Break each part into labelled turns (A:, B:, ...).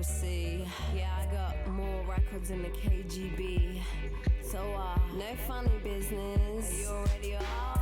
A: secrecy. Yeah, I got more records in the KGB. So, no funny business. You already are.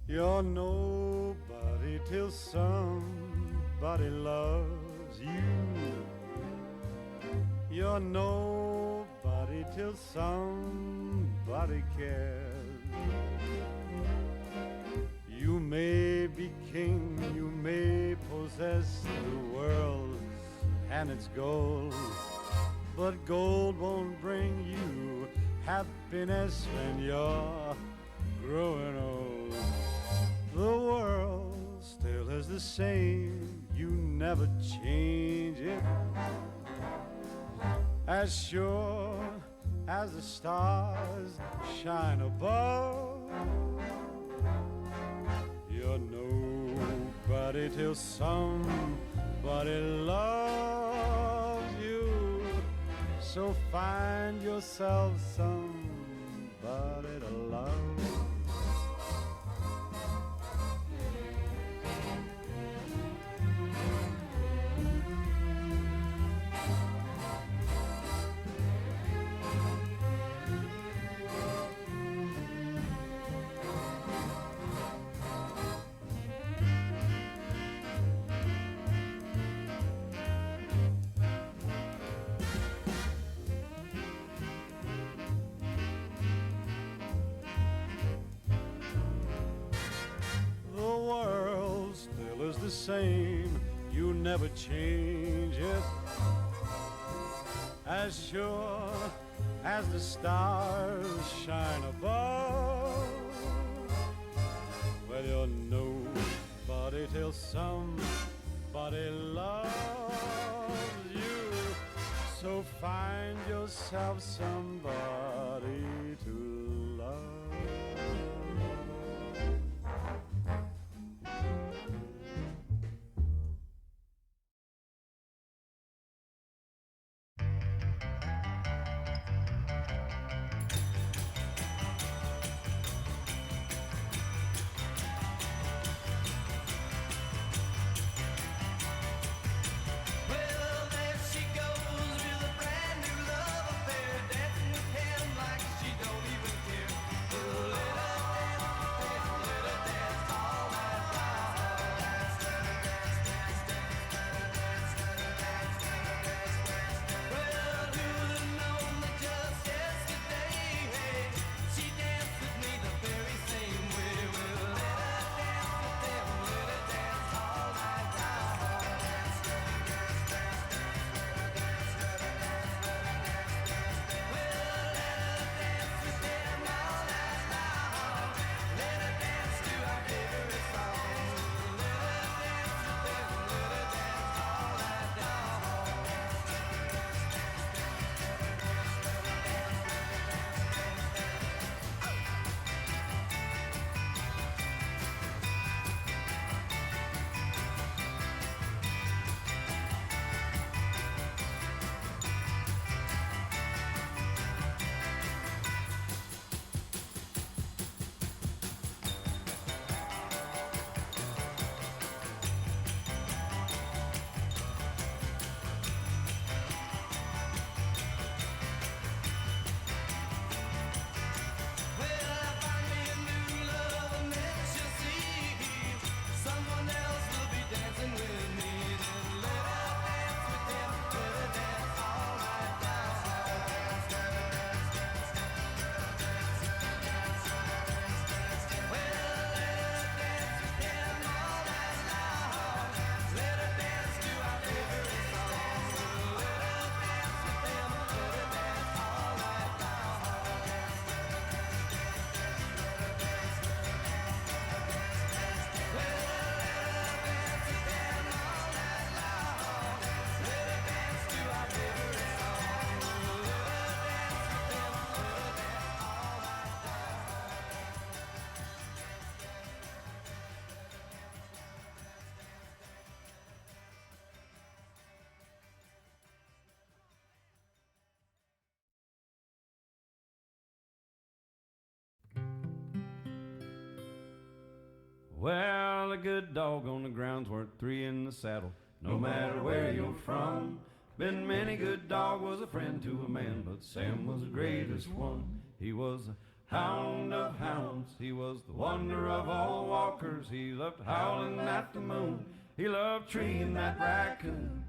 B: You're nobody till somebody loves you. You're nobody till somebody cares. You may be king, you may possess the world and its gold, but gold won't bring you happiness when you're growing old. The world still is the same, you never change it. As sure as the stars shine above, you're nobody till somebody loves you. So find yourself somebody to love. The same, you never change it. As sure as the stars shine above, well, you're nobody till somebody loves you. So find yourself somebody to love.
C: Well, a good dog on the ground's worth 3 in the saddle, no matter where you're from. Been many good dog was a friend to a man, but Sam was the greatest one. He was a hound of hounds. He was the wonder of all walkers. He loved howling at the moon. He loved treeing that raccoon.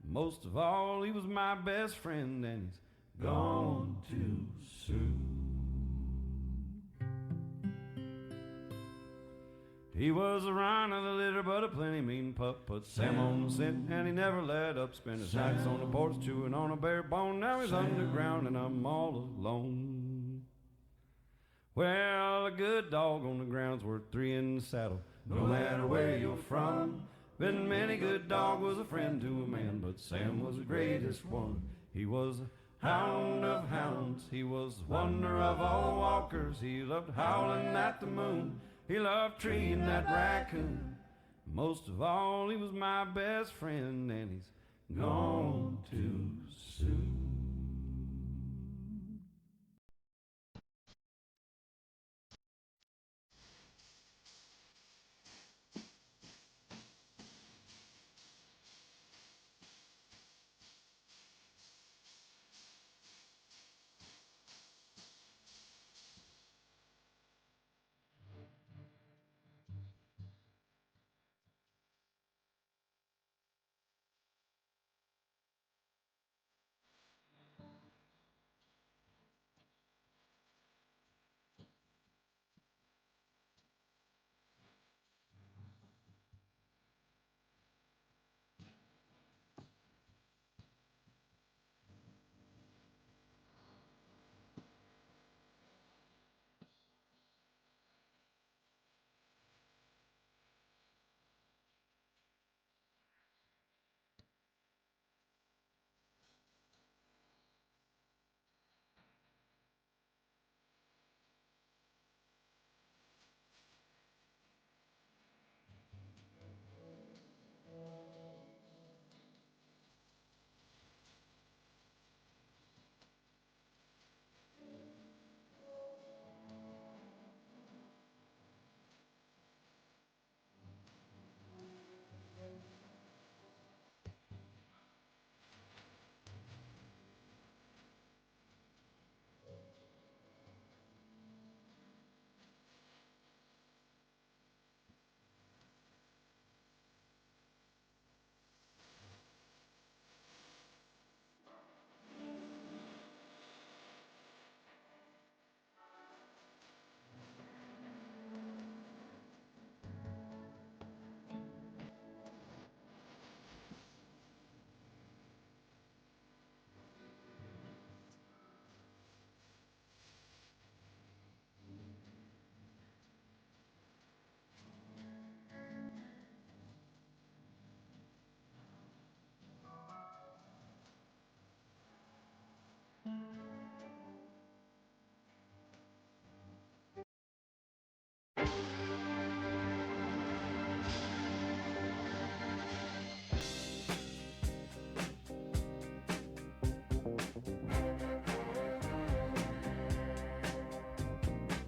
C: Most of all, he was my best friend, and he's gone too soon. He was a rhino of the litter, but a plenty mean pup. Put Sam on the scent, and he never let up. Spent his nights on the porch, chewing on a bare bone. Now he's underground, and I'm all alone. Well, a good dog on the ground's worth 3 in the saddle, no matter where you're from. Been many good dog was a friend to a man, but Sam was the greatest one. He was a hound of hounds. He was the wonder of all walkers. He loved howling at the moon. He loved treeing that raccoon. Most of all, he was my best friend, and he's gone too soon.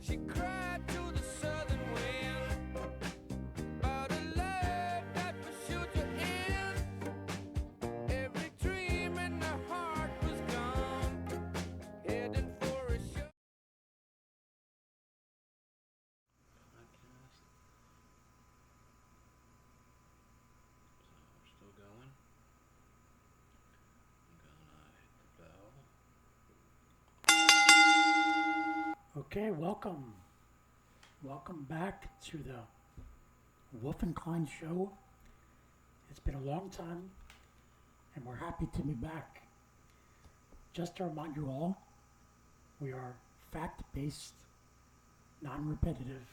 D: She cried to the southern wind about a love that pursued you in. Every dream in her heart was gone, heading for a show.
E: Podcast. So we're still going. I'm gonna hit the bell.
F: Okay, welcome. Welcome back to the Wolf and Cline show. It's been a long time, and we're happy to be back. Just to remind you all, we are fact-based, non-repetitive,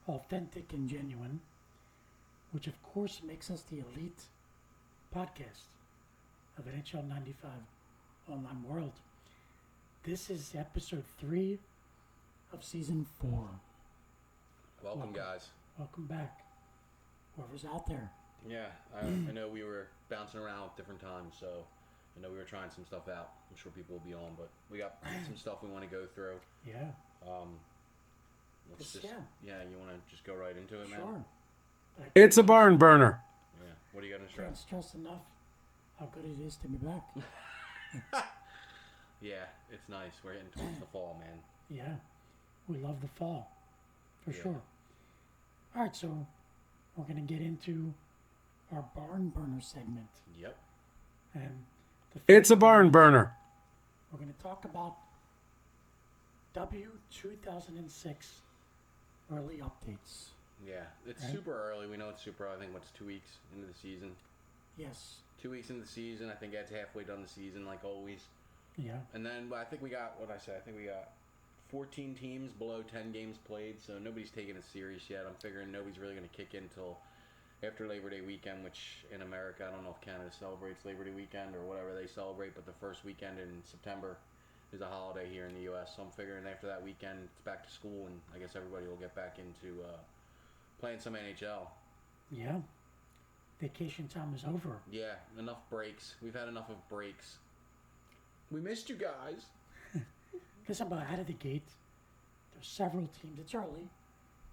F: authentic, and genuine, which of course makes us the elite podcast of NHL 95 Online World. This is episode 3 of season 4.
E: Welcome, guys.
F: Welcome back, whoever's out there.
E: Yeah, I know we were bouncing around with different times, so I know we were trying some stuff out. I'm sure people will be on, but we got some stuff we want to go through.
F: Yeah,
E: Let's
F: Just-
E: just,
F: yeah.
E: you want to just go right into it, man?
F: sure. But
C: It's a barn burner.
E: Yeah. What do you got to
F: I can't
E: stress?
F: stress enough how good it is to be back.
E: Yeah, it's nice. We're getting towards the fall, man.
F: Yeah, we love the fall, for
E: Yeah.
F: sure. All right, so we're going to get into our barn burner segment.
E: Yep.
F: And
C: It's a barn burner.
F: we're going to talk about W2006 early updates.
E: Yeah. It's
F: Right.
E: super early. We know it's super early. I think, what's 2 weeks into the season?
F: Yes.
E: 2 weeks into the season. I think Ed's halfway done the season, like always.
F: Yeah.
E: And then I think we got, what did I say? I think we got 14 teams below 10 games played, so nobody's taking it serious yet. I'm figuring nobody's really going to kick in until after Labor Day weekend, which in America, I don't know if Canada celebrates Labor Day weekend or whatever they celebrate, but the first weekend in September is a holiday here in the U.S., so I'm figuring after that weekend, it's back to school, and I guess everybody will get back into playing some NHL.
F: Yeah. Vacation time is over.
E: Yeah, enough breaks. We've had enough of breaks. We missed you guys.
F: Guess I'm out of the gate. There's several teams. It's early,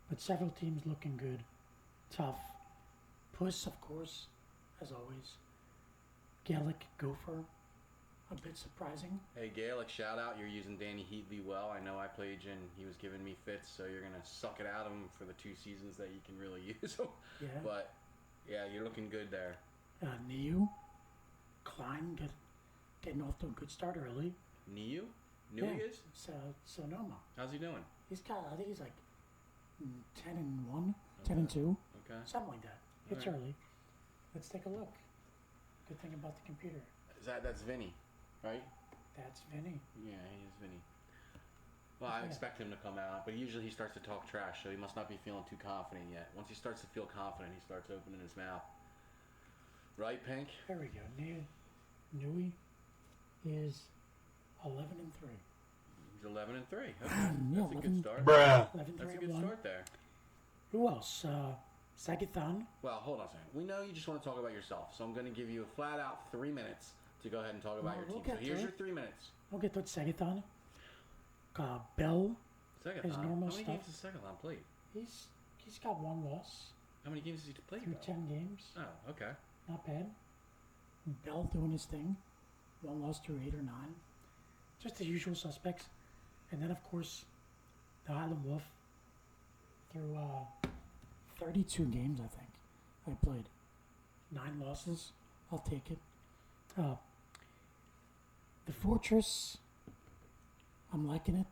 F: but several teams looking good. Tough. Puss, of course, as always. Gaelic Gopher. A bit surprising.
E: Hey, Gaelic, shout out. You're using Danny Heatley well. I know I played you, and he was giving me fits, so you're going to suck it out of him for the 2 seasons that you can really use him.
F: Yeah.
E: But, yeah, you're looking good there.
F: Niu. Cline getting off to a good start early.
E: Niu? He is?
F: Sonoma.
E: How's he doing?
F: I think he's like 10-1, 10-2,
E: Okay.
F: something like that. It's
E: Alright.
F: early. Let's take a look. Good thing about the computer.
E: That's Vinny, right?
F: That's Vinny.
E: Yeah, he is Vinny. Well, I
F: Yeah.
E: expect him to come out, but usually he starts to talk trash, so he must not be feeling too confident yet. Once he starts to feel confident, he starts opening his mouth. Right, Pink?
F: There we go. Nui is 11-3.
E: He's 11-3. Okay.
F: Yeah,
E: That's a good
F: 11.
E: start.
C: Bruh.
F: 11-3
E: That's a
F: at
E: good
F: 1.
E: start there.
F: Who else? Sagathon.
E: Well, hold on a second. We know you just want to talk about yourself, so I'm going to give you a flat out 3 minutes to go ahead and talk about
F: Well,
E: your
F: we'll
E: team. So
F: get
E: here's
F: to
E: your
F: it.
E: 3 minutes.
F: We'll get to it. Sagathon. Bell.
E: Second
F: His normal
E: How many
F: stuff.
E: games has Second played?
F: He's got 1 loss
E: How many games has he played?
F: through
E: though?
F: 10 games.
E: Oh, okay.
F: Not bad. Bell doing his thing. 1 loss through 8 or 9. Just the usual suspects. And then, of course, the Highland Wolf through 32 games, I think, I played. 9 losses. I'll take it. The Fortress, I'm liking it.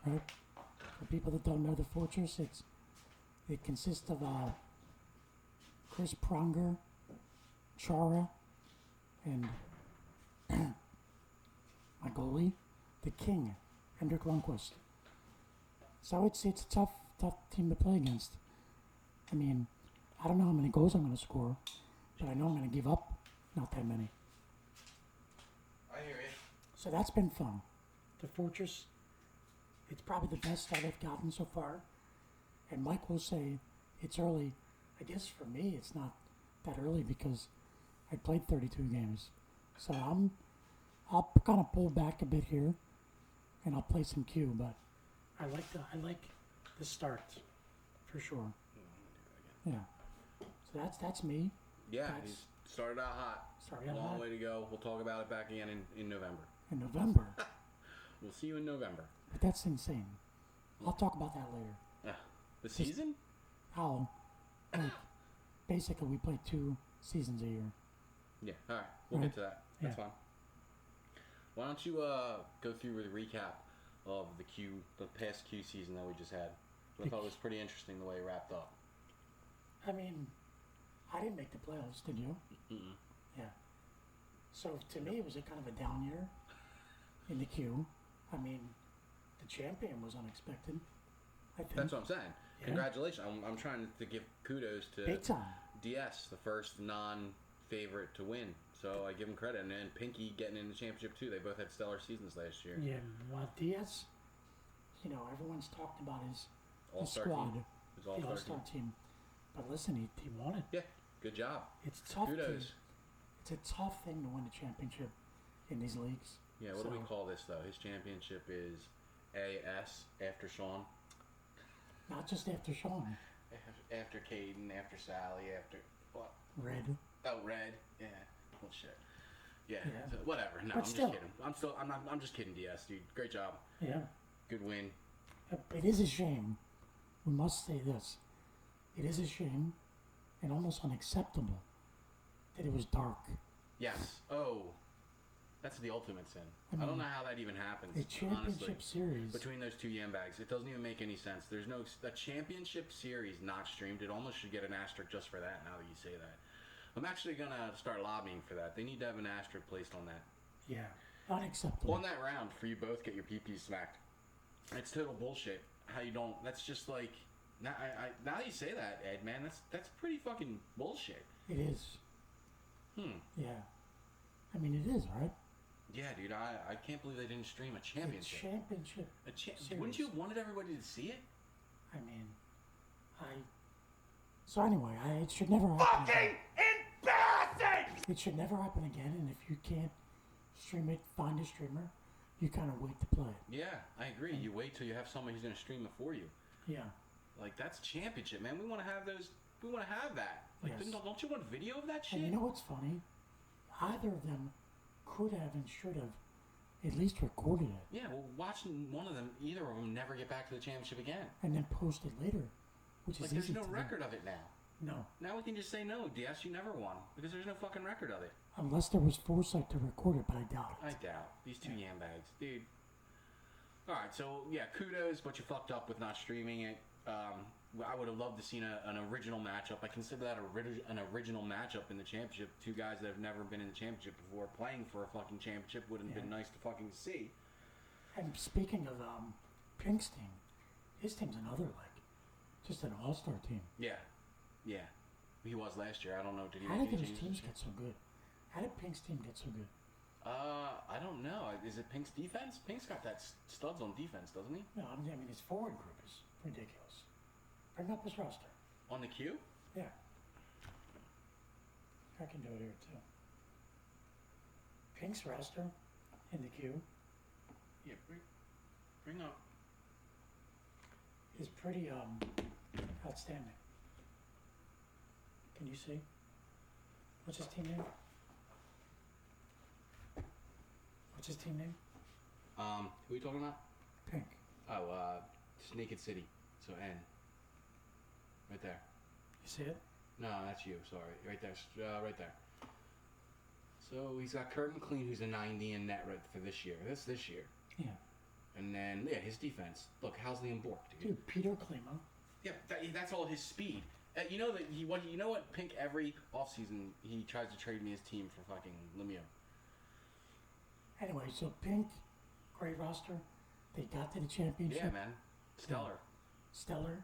F: Right? For people that don't know the Fortress, it consists of Chris Pronger, Chara, and my goalie, the King, Hendrik Lundqvist. So it's a tough team to play against. I mean, I don't know how many goals I'm going to score, but I know I'm going to give up not that many.
E: I hear you.
F: So that's been fun. The Fortress, it's probably the best that I've gotten so far. And Mike will say it's early. I guess for me, it's not that early because I played 32 games. So I'll kind of pull back a bit here, and I'll play some Q. But I like the start for sure. Yeah. So that's me.
E: Yeah,
F: That's-
E: he's started out hot.
F: Started out
E: Long
F: hot.
E: way to go. We'll talk about it back again in November.
F: In November.
E: We'll see you in November.
F: But that's insane. I'll talk about that later.
E: The season?
F: How, like, basically we play 2 seasons a year.
E: Yeah. All right. We'll
F: Right.
E: get to that. That's
F: Yeah.
E: fine. Why don't you go through the recap of the past Q season that we just had? I thought it was pretty interesting the way it wrapped up.
F: I mean, I didn't make the playoffs, did you?
E: Mm-mm.
F: Yeah. So to me, it was a kind of a down year in the Q. I mean, the champion was unexpected. I think.
E: That's what I'm saying.
F: Yeah.
E: Congratulations. I'm trying to give kudos to
F: Big time.
E: DS, the first non-favorite to win. So I give him credit. And then Pinky getting in the championship, too. They both had stellar seasons last year.
F: Yeah, well, Diaz, everyone's talked about his
E: All-star
F: squad,
E: team. His
F: the
E: all-star
F: All-Star
E: team.
F: team. But listen, he won it.
E: Yeah. Good job.
F: It's tough.
E: Kudos.
F: It's a tough thing to win a championship in these leagues.
E: Yeah, what do we
F: So-
E: call this, though? His championship is AS after Sean.
F: Not just after Sean.
E: After Caden, after Sally, after... What?
F: Red.
E: Oh, Red. Yeah. Well, shit. Yeah.
F: Yeah.
E: So whatever. No,
F: But
E: I'm
F: still.
E: just kidding. I'm just kidding, DS, dude. Great job.
F: Yeah.
E: Good win.
F: It is a shame. We must say this. It is a shame and almost unacceptable that it was dark.
E: Yes. Oh, that's the ultimate sin. I don't know how that even happens.
F: A championship
E: honestly,
F: series.
E: between those two yam bags, it doesn't even make any sense. There's no a championship series not streamed. It almost should get an asterisk just for that. Now that you say that, I'm actually gonna start lobbying for that. They need to have an asterisk placed on that.
F: Yeah, unacceptable.
E: On that round, for you both get your PP smacked. It's total bullshit. How you don't? That's just like now. Now that you say that, Ed, man, that's pretty fucking bullshit.
F: It is. Yeah. I mean, it is, right?
E: Yeah, dude, I can't believe they didn't stream a championship.
F: A championship.
E: Wouldn't you have wanted everybody to see it?
F: I mean, So anyway, it should never happen. Fucking embarrassing! It should never happen again, and if you can't stream it, find a streamer. You kind of wait to play it.
E: Yeah, I agree. You wait till you have somebody who's going to stream it for you.
F: Yeah.
E: Like, that's championship, man. We want to have those. We want to have that. Like,
F: Yes.
E: don't you want video of that shit?
F: And you know what's funny? Either of them could have and should have at least recorded it
E: Yeah, well, watching one of them, either of them never get back to the championship again.
F: and then post it later, which
E: Like,
F: is
E: there's
F: easy
E: no
F: to
E: record of it now.
F: do. No.
E: Now we can just say, no, DS, you never won. Because there's no fucking record of it.
F: Unless there was foresight to record it, but I doubt it.
E: I doubt. These two yam bags. Dude. Alright, so, yeah, kudos, but you fucked up with not streaming it. I would have loved to seen an original matchup. I consider that an original matchup in the championship. Two guys that have never been in the championship before playing for a fucking championship would have been nice to fucking see.
F: And speaking of Pink's team, his team's another, like, just an all-star team.
E: Yeah. Yeah. He was last year. I don't know. Did he
F: How
E: make
F: did
E: any
F: his
E: changes?
F: teams get so good? How did Pink's team get so good?
E: I don't know. Is it Pink's defense? Pink's got that studs on defense, doesn't he?
F: No, I mean his forward group is ridiculous. Bring up his roster.
E: On the queue?
F: Yeah. I can do it here too. Pink's roster in the queue
E: Yeah, bring up.
F: is pretty outstanding. Can you see? What's his team name? What's his team name?
E: Who are you talking about?
F: Pink.
E: Oh, Naked City. So N. Right there.
F: You see it?
E: No, that's you. Sorry. Right there. Right there. So he's got Kurt McLean, who's a 90 in net right for this year. That's this year.
F: Yeah.
E: And then, yeah, his defense. Look, Housley and Bork, dude.
F: Dude, Peter Klima.
E: Yeah, that's all his speed. You know that you know what? Pink every offseason he tries to trade me his team for fucking Lemieux.
F: Anyway, so Pink, great roster. They got to the championship.
E: Yeah, man, stellar.
F: Stellar,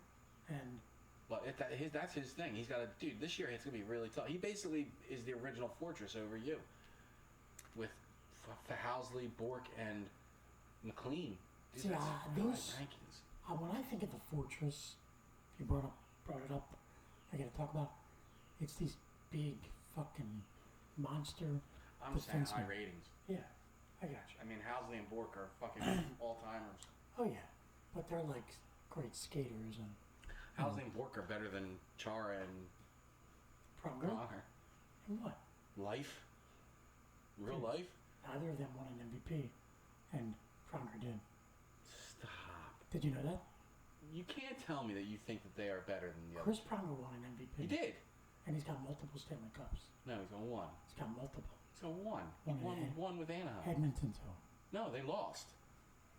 F: and
E: But that's his thing. He's got a dude. This year it's gonna be really tough. He basically is the original Fortress over you, with Housley, Bork, and McLean. Dude,
F: See,
E: that's
F: those-
E: rankings.
F: when I think of the Fortress, you brought it up. I got to talk about. It's these big fucking monster
E: I'm saying high
F: defensemen.
E: ratings.
F: Yeah, I got you.
E: I mean, Housley and Bork are fucking all timers.
F: Oh yeah, but they're like great skaters and
E: Housley and Bork are better than Chara and
F: Pronger.
E: Pronger.
F: And what?
E: Life, real
F: Dude.
E: life.
F: Neither of them won an MVP, and Pronger did.
E: Stop.
F: Did you know that?
E: You can't tell me that you think that they are better than the
F: Chris
E: others.
F: Pronger won an MVP.
E: He did.
F: And he's got multiple Stanley Cups.
E: No, he's on one.
F: He's got multiple.
E: He's on one. He
F: One
E: won
F: and a half.
E: one with Anaheim.
F: Edmonton too.
E: No, they lost.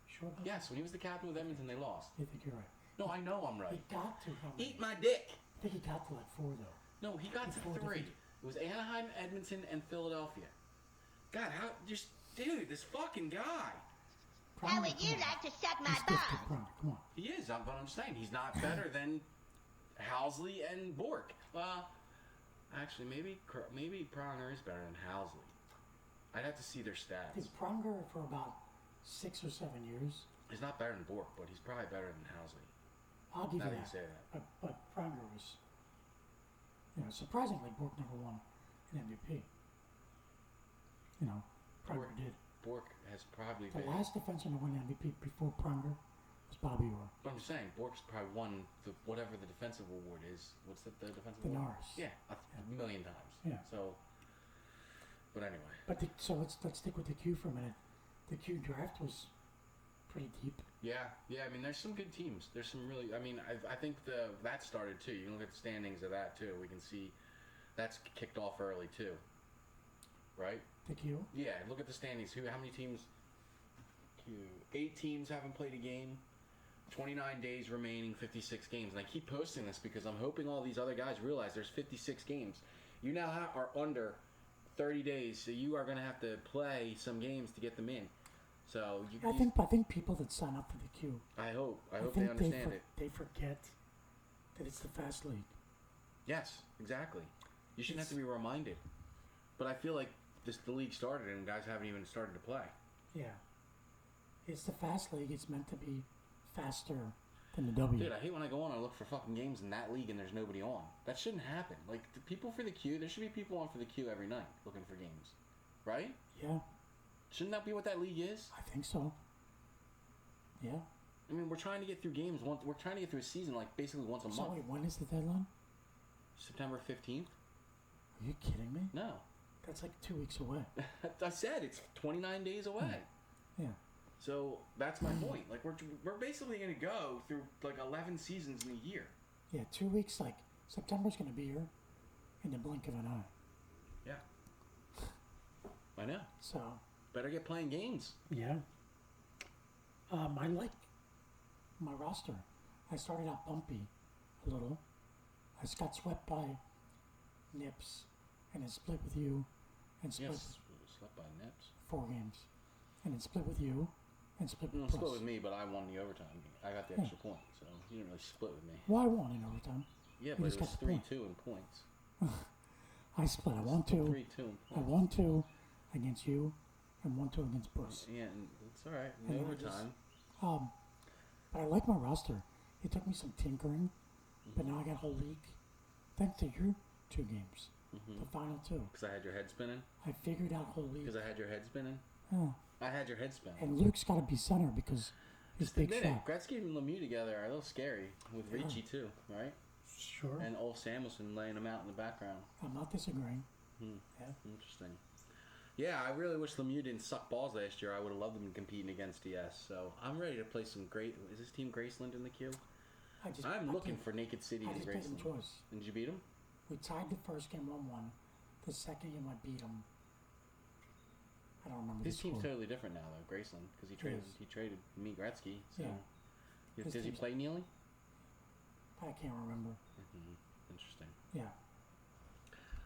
F: Sure about
E: Yes, when he was the captain with Edmonton, they lost.
F: that? I think you're right.
E: No, I know I'm
F: He
E: right.
F: got to how many?
E: Eat my dick.
F: I think he got to like 4 though.
E: No, he got to
F: Four
E: 3.
F: different-
E: It was Anaheim, Edmonton, and Philadelphia. God, how just dude, this fucking guy.
F: How would you like to suck my balls? Pronger, come on.
E: He is, but I'm saying he's not better than Housley and Bork. Actually, maybe Pronger is better than Housley. I'd have to see their stats.
F: Dude, Pronger for about 6 or 7 years.
E: He's not better than Bork, but he's probably better than Housley.
F: I'll give
E: Now
F: you
E: that you
F: that.
E: say that.
F: But Pronger was, surprisingly, Bork never won an MVP. Pronger
E: Bork-
F: did.
E: Bork has probably
F: The
E: been.
F: last defenseman to win an MVP before Pronger was Bobby Orr.
E: But I'm saying Bork's probably won whatever the defensive award is. What's the defensive
F: The
E: award?
F: Norris.
E: Yeah, a million times.
F: Yeah.
E: So, but anyway.
F: But so let's stick with the Q for a minute. The Q draft was pretty deep.
E: Yeah. I mean, there's some good teams. There's some really. I mean, I think that started too. You can look at the standings of that too. We can see that's kicked off early too. Right?
F: The Q?
E: Yeah. Look at the standings. How many teams? 8 teams haven't played a game. 29 days remaining, 56 games. And I keep posting this because I'm hoping all these other guys realize there's 56 games. You now are under 30 days, so you are going to have to play some games to get them in. So
F: I think people that sign up for the Q,
E: I hope
F: think
E: they understand it.
F: They forget that it's the fast league.
E: Yes, exactly. You shouldn't have to be reminded. But I feel like the league started and guys haven't even started to play.
F: Yeah. It's the fast league. It's meant to be faster than the W.
E: Dude, I hate when I go on and look for fucking games in that league and there's nobody on. That shouldn't happen. Like, the people for the queue, there should be people on for the queue every night looking for games. Right?
F: Yeah,
E: Shouldn't that be what that league is?
F: I think so. Yeah.
E: I mean, we're trying to get through games. We're trying to get through a season like basically once a
F: So
E: month.
F: wait, when is the deadline?
E: September 15th?
F: Are you kidding me?
E: No.
F: That's like 2 weeks away.
E: I said it's 29 days away.
F: Yeah.
E: So that's my point. Like we're basically going to go through like 11 seasons in a year.
F: Yeah, 2 weeks. Like September's gonna be here in the blink of an eye.
E: Yeah. I know.
F: So
E: Better get playing games.
F: yeah. I like my roster. I started out bumpy a little. I just got swept by Nips, and then split with you, and split
E: Yes. Slept by Nips.
F: 4 games, and then split with you, and split
E: You
F: with
E: don't
F: Plus.
E: split with me, but I won the overtime. I got the extra point, so you didn't really split with me.
F: Well, I won in overtime.
E: Yeah,
F: You
E: but
F: just
E: it was
F: got the point.
E: 3-2 in points.
F: I split. I won 2.
E: 3-2 in
F: I
E: points.
F: won 2 against you, and 1-2 against Bruce.
E: Yeah, and it's all right.
F: And
E: In
F: then I just-
E: overtime.
F: But I like my roster. It took me some tinkering, but now I got whole league. Thanks to your 2 games, the final 2.
E: Because I had your head spinning.
F: I figured out whole league.
E: Because I had your head spinning.
F: Oh.
E: I had your head spinning.
F: And Luke's got to be center because he's
E: Just
F: big
E: admit it.
F: shot.
E: Gretzky and Lemieux together are a little scary with Ricci too, right?
F: Sure.
E: And Ulf Samuelson laying them out in the background.
F: I'm not disagreeing.
E: Hmm.
F: Yeah.
E: Interesting. Yeah, I really wish Lemieux didn't suck balls last year. I would have loved him competing against DS. So I'm ready to play some great. Is this team Graceland in the queue? I'm looking for Naked City
F: I
E: and
F: just played him
E: Graceland.
F: twice.
E: And did you beat him?
F: We tied the first game 1-1. The second game I beat him. I don't remember
E: His
F: the
E: team's
F: score.
E: totally different now though, Graceland, because he traded me Gretzky. So.
F: Yeah. His
E: Does he
F: team's-
E: play Neely?
F: I can't remember.
E: Interesting.
F: Yeah.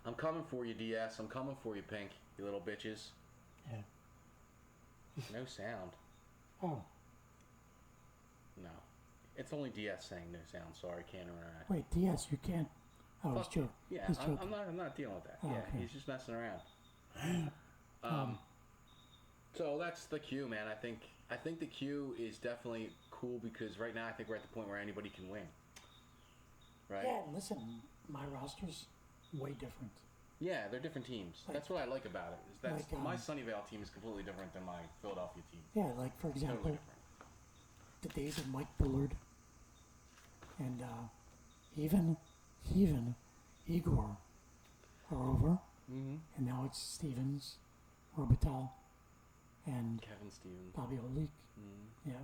E: I'm coming for you, DS. I'm coming for you, Pink. You little bitches.
F: Yeah.
E: No sound.
F: Oh,
E: No. It's only DS saying no sound. Sorry, can't interact.
F: wait, DS, you can't. Oh, he's
E: Fuck.
F: joking.
E: Yeah,
F: He's
E: I'm
F: joking.
E: not dealing with that.
F: Oh,
E: Yeah,
F: okay.
E: he's just messing around. So that's the queue, man. I think the queue is definitely cool because right now I think we're at the point where anybody can win. Right?
F: Yeah, and listen, my roster's way different.
E: Yeah, they're different teams.
F: Like-
E: That's what I like about it. Is that's
F: like,
E: my Sunnyvale team is completely different than my Philadelphia team.
F: Yeah, like for
E: Totally
F: example,
E: different.
F: the days of Mike Bullard and even Igor are over,
E: Mm-hmm.
F: and now it's Stevens, Robital, and
E: Kevin Stevens.
F: Bobby Olik.
E: Mm-hmm.
F: Yeah,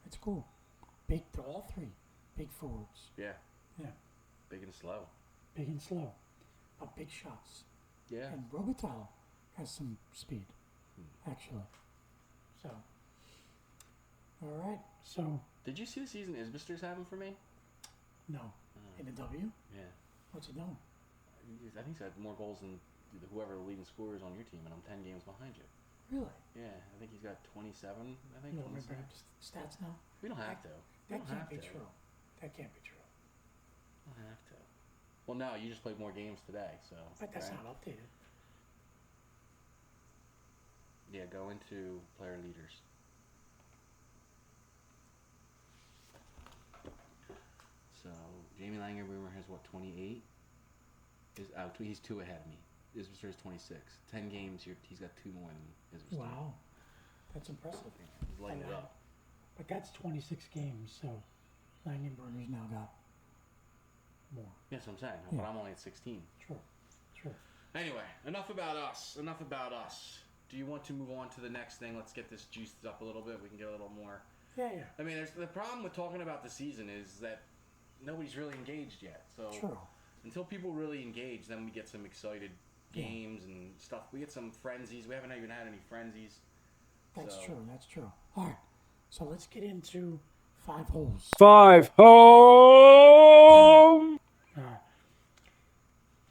F: it's cool. They're all 3 big forwards.
E: Yeah,
F: Yeah,
E: big and slow.
F: big and slow, but big shots.
E: Yeah.
F: And Robital has some speed, actually. So, all right. So,
E: Did you see the season Isbister's having for me?
F: no, in the W,
E: Yeah.
F: what's he doing?
E: I think he's had more goals than whoever the leading scorer is on your team, and I'm 10 games behind you.
F: Really?
E: Yeah, I think he's got 27. I think.
F: You don't
E: 27.
F: remember stats now?
E: We don't have to. We
F: That
E: don't
F: can't
E: have
F: be
E: to.
F: true. That can't be true.
E: We don't have to. Well, no, you just played more games today, so.
F: But that's
E: right?
F: not updated.
E: Yeah, go into player leaders. So Jamie Langenboomer has what, 28? Is out. He's 2 ahead of me. Isbister is 26. 10 games. He's got 2 more than Isbister.
F: Wow. That's impressive.
E: He's lighting it up.
F: But that's 26 games, so Langenberger's now got more.
E: Yes, I'm saying.
F: Yeah.
E: But I'm only at 16.
F: Sure.
E: Anyway, enough about us. Enough about us. do you want to move on to the next thing? Let's get this juiced up a little bit. We can get a little more.
F: Yeah.
E: I mean, the problem with talking about the season is that nobody's really engaged yet. So
F: True.
E: until people really engage, then we get some excited games and stuff. We get some frenzies. We haven't even had any frenzies.
F: That's true. All right. So let's get into 5 holes.
C: 5 home.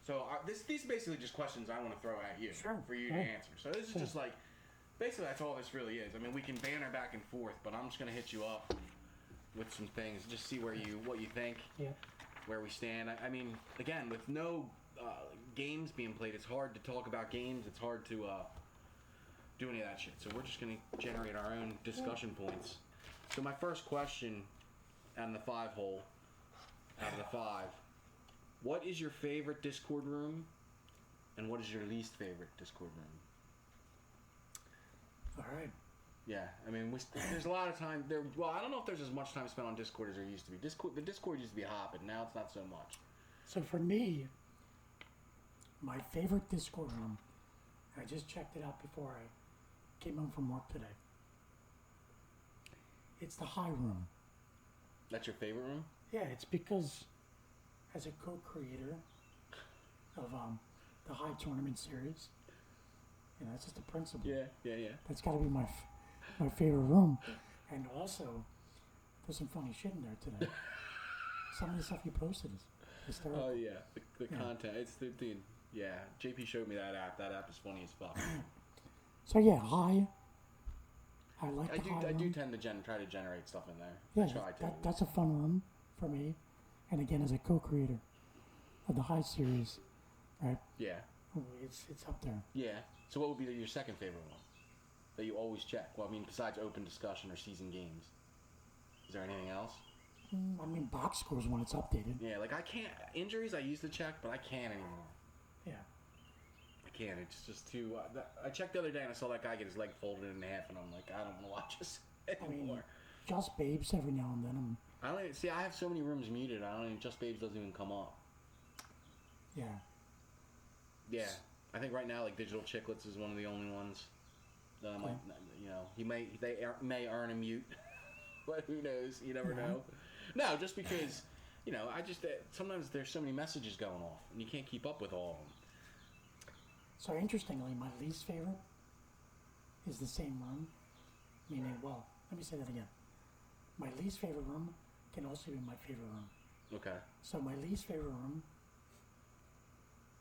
E: So these are basically just questions I want to throw at you for you to answer. So this is just like, basically that's all this really is. I mean, we can banter back and forth, but I'm just going to hit you up with some things, just see what you think, where we stand. I mean, again, with no games being played, it's hard to talk about games. It's hard to do any of that shit. So we're just going to generate our own discussion points. So my first question on the 5 hole, out of the 5, what is your favorite Discord room, and what is your least favorite Discord room?
F: All right.
E: Yeah, I mean, there's a lot of time there. Well, I don't know if there's as much time spent on Discord as there used to be. The Discord used to be hopping. Now it's not so much.
F: So for me, my favorite Discord room, I just checked it out before I came home from work today. It's the high room.
E: That's your favorite room?
F: Yeah, it's because as a co-creator of the high tournament series, you know, that's just the principle.
E: Yeah.
F: That's got to be my favorite room. And also, there's some funny shit in there today. Some of the stuff you posted is hysterical.
E: Oh yeah, the content. It's the yeah. JP showed me that app. That app is funny as fuck.
F: So yeah, high. I like the high room.
E: I do tend to try to generate stuff in there.
F: Yeah,
E: I try to.
F: That's a fun room for me. And again, as a co-creator of the high series, right?
E: Yeah.
F: It's up there.
E: Yeah. So what would be your second favorite one that you always check? Well, I mean, besides open discussion or season games, is there anything else?
F: I mean, box scores when it's updated.
E: Yeah, like I can't injuries. I used to check, but I can't anymore.
F: Yeah.
E: I can't. It's just too. I checked the other day and I saw that guy get his leg folded in half, and I'm like, I don't want to watch this anymore.
F: I mean, Just Babes every now and then.
E: I don't even, see. I have so many rooms muted. I don't even. Just Babes doesn't even come up.
F: Yeah.
E: Yeah. I think right now, like Digital Chicklets is one of the only ones that I might. You know, they may earn a mute, but who knows? You never know. No, just because. You know, sometimes there's so many messages going off, and you can't keep up with all of them.
F: So interestingly, my least favorite is the same room. Meaning, well, let me say that again. My least favorite room can also be my favorite room.
E: Okay.
F: So my least favorite room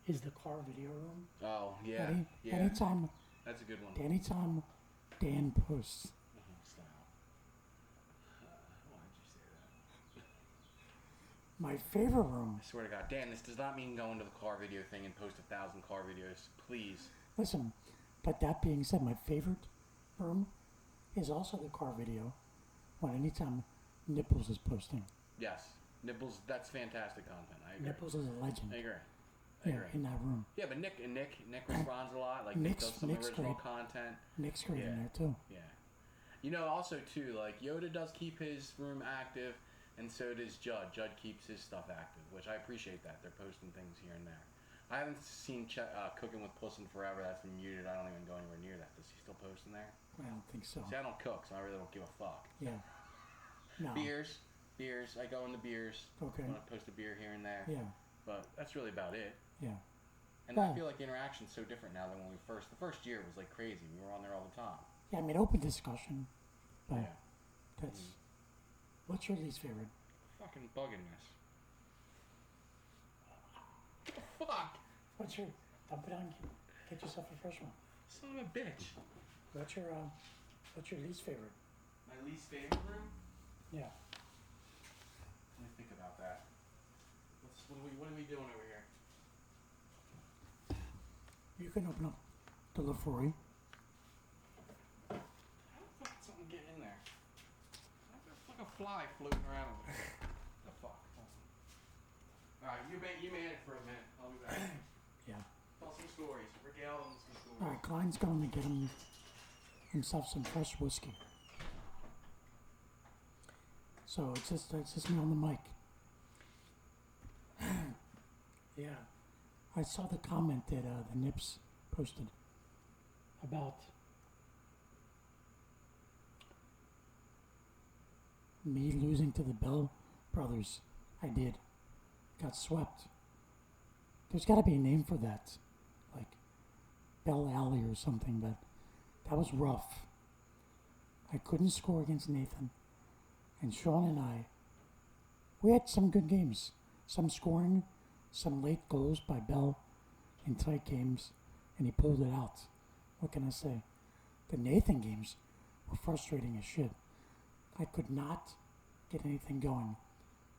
F: is the car video room.
E: Oh, yeah.
F: Anytime.
E: That's a good one.
F: Anytime Dan posts.
E: Stop. Why did you say that?
F: My favorite room.
E: I swear to God, Dan, this does not mean go into the car video thing and post 1,000 car videos. Please.
F: Listen, but that being said, my favorite room is also the car video when anytime Nipples is posting.
E: Yes. Nibbles, that's fantastic content. I agree.
F: Nipples is a legend.
E: I agree.
F: In that room.
E: Yeah, but Nick responds a lot. Like Nick does some original content.
F: Nick's great in there too.
E: Yeah. You know, also too, like Yoda does keep his room active, and so does Judd. Judd keeps his stuff active, which I appreciate that. They're posting things here and there. I haven't seen Cooking with Puss in Forever. That's been muted. I don't even go anywhere near that. Does he still post in there?
F: I don't think so.
E: See, I don't cook, so I really don't give a fuck.
F: Yeah. No.
E: Beers. I go into beers.
F: Okay.
E: I'm gonna post a beer here and there.
F: Yeah.
E: But that's really about it.
F: Yeah.
E: And I feel like the interaction's so different now than when the first year was like crazy. We were on there all the time.
F: Yeah, I mean, open discussion. But
E: Yeah.
F: that's. What's your least favorite?
E: Fucking bugging this. What the fuck?
F: What's your. Dump it on. Get yourself a fresh one.
E: Son of a bitch.
F: What's your least favorite?
E: My least favorite room?
F: Yeah.
E: Let me think about that. What are we doing over here?
F: You can open up the Lefroy.
E: How the fuck did something get in there? There's like a fly floating around over there. The fuck? Alright, you made it for a minute. I'll be back.
F: Yeah.
E: Tell some stories. Regale them some stories.
F: All right, Klein's going to get himself some fresh whiskey. So it's just me on the mic. Yeah, I saw the comment that the Nips posted about me losing to the Bell brothers. I did. Got swept. There's got to be a name for that. Like Bell Alley or something, but that was rough. I couldn't score against Nathan. And Sean and I, we had some good games. Some scoring, some late goals by Bell in tight games, and he pulled it out. What can I say? The Nathan games were frustrating as shit. I could not get anything going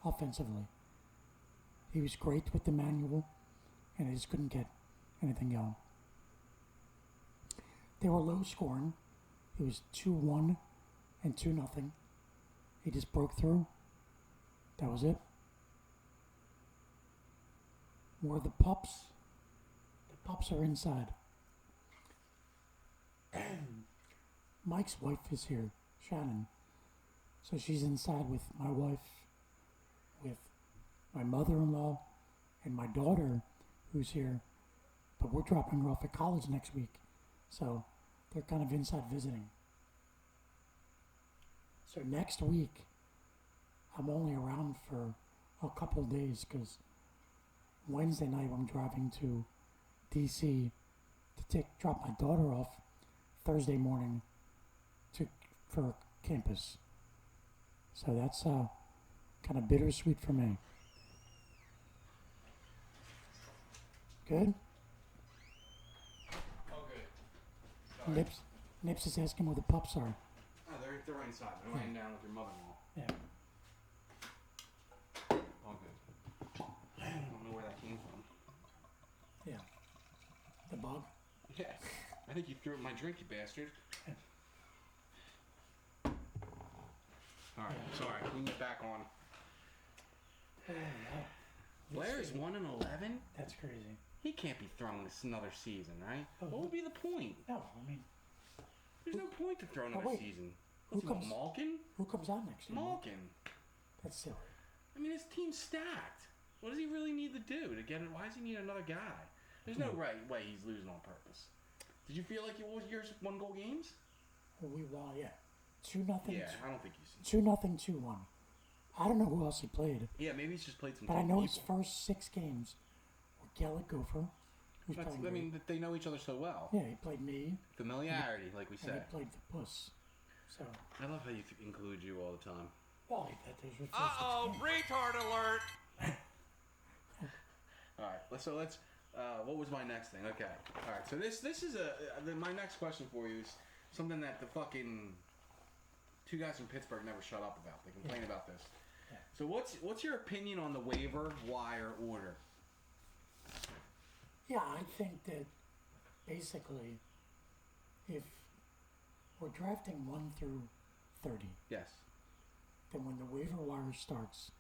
F: offensively. He was great with the manual, and I just couldn't get anything going. They were low scoring. It was 2-1 and 2-0. He just broke through. That was it. Where the pups? The pups are inside. Mike's wife is here, Shannon. So she's inside with my wife, with my mother-in-law, and my daughter, who's here. But we're dropping her off at college next week. So they're kind of inside visiting. So next week, I'm only around for a couple days because Wednesday night I'm driving to DC to drop my daughter off Thursday morning for campus. So that's kind of bittersweet for me. Good?
E: Oh, good.
F: Nips is asking where the pups are.
E: Oh, they're right inside. They're laying down with your mother-in-law.
F: Yeah.
E: All good. I don't know where that came from.
F: Yeah. The bug?
E: Yeah. I think you threw up my drink, you bastard. Alright, sorry. We can get back on.
F: Oh, no.
E: Blair's 1-11?
F: That's crazy.
E: He can't be throwing this another season, right?
F: Oh,
E: What would be the point?
F: No, I mean,
E: There's no point to throw another
F: wait.
E: season.
F: Who
E: What's he want,
F: comes-
E: Malkin?
F: who comes out next year?
E: Malkin.
F: That's silly.
E: I mean, his team's stacked. What does he really need to do to get it? Why does he need another guy? There's no right way he's losing on purpose. Did you feel like it was yours 1-goal games?
F: Well, we won, yeah. 2-0.
E: Yeah, I don't think he's.
F: 2-0, 2-1. I don't know who else he played,
E: Yeah, maybe he's just played some.
F: but I
E: tough
F: know his
E: people.
F: first 6 games were Gallic Gopher, who's
E: That's,
F: playing
E: I
F: great.
E: mean, they know each other so well.
F: Yeah, he played me,
E: Familiarity, like we
F: and he
E: said.
F: played the Puss. So,
E: I love how you include you all the time.
F: well, those were first 6
D: Uh-oh,
F: games.
D: retard alert!
E: All right, so let's. What was my next thing? Okay. All right. So this is my next question for you is something that the fucking two guys from Pittsburgh never shut up about. They complain about this.
F: Yeah.
E: So what's your opinion on the waiver wire order?
F: Yeah, I think that basically, if we're drafting 1 through 30,
E: Yes.
F: then when the waiver wire starts,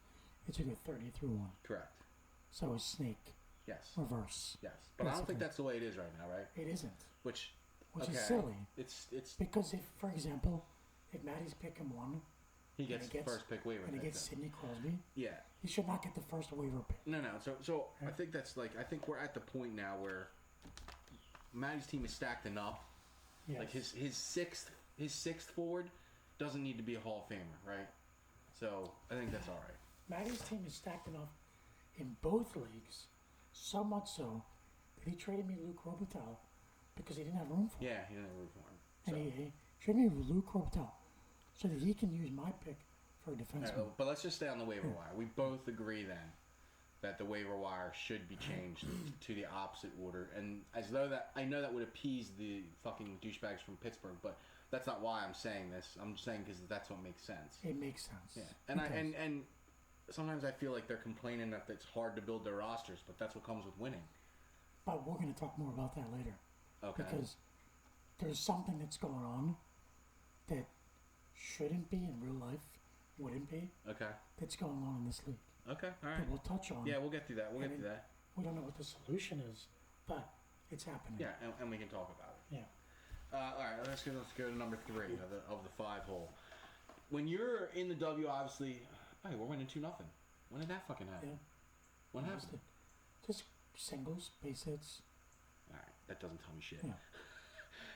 F: it's either 30 through 1.
E: Correct.
F: So it's snake,
E: Yes.
F: reverse.
E: Yes. But I don't
F: Basically.
E: think that's the way it is right now, right?
F: It isn't,
E: Which
F: which
E: okay.
F: is silly.
E: It's
F: Because if, for example, if Maddie's picking 1,
E: he gets
F: he
E: the
F: gets-
E: first pick waiver.
F: and he
E: pick
F: gets
E: then.
F: Sidney Crosby,
E: Yeah.
F: he should not get the first waiver pick.
E: No. So I think that's like I think we're at the point now where Matty's team is stacked enough.
F: Yes.
E: Like his sixth forward doesn't need to be a Hall of Famer, right? So I think that's all right.
F: Maddie's team is stacked enough in both leagues, so much so that he traded me Luke Robitaille because he didn't have room for him.
E: Yeah, he didn't have room for him.
F: And
E: So,
F: he traded me Luke Robitaille so that he can use my pick for a
E: all
F: defenseman.
E: right, but let's just stay on the waiver wire. We both agree then that the waiver wire should be changed to the opposite order, and as though that I know that would appease the fucking douchebags from Pittsburgh, but that's not why I'm saying this. I'm just saying because that's what makes sense.
F: It makes sense.
E: Yeah, and
F: It does.
E: and sometimes I feel like they're complaining that it's hard to build their rosters, but that's what comes with winning.
F: But we're going to talk more about that later.
E: Okay.
F: Because there's something that's going on that shouldn't be in real life, wouldn't be,
E: Okay.
F: that's going on in this league.
E: Okay. All right.
F: That we'll touch on.
E: Yeah, we'll get through that. We'll
F: I
E: get
F: mean,
E: through that.
F: We don't know what the solution is, but it's happening.
E: Yeah, and we can talk about it.
F: Yeah.
E: All right, let's go to number 3 of the 5 hole. When you're in the W, obviously, hey, we're winning 2-0. When did that fucking happen?
F: Yeah.
E: What
F: Lost
E: happened?
F: it. Just singles, base hits.
E: All right, that doesn't tell me shit.
F: Yeah.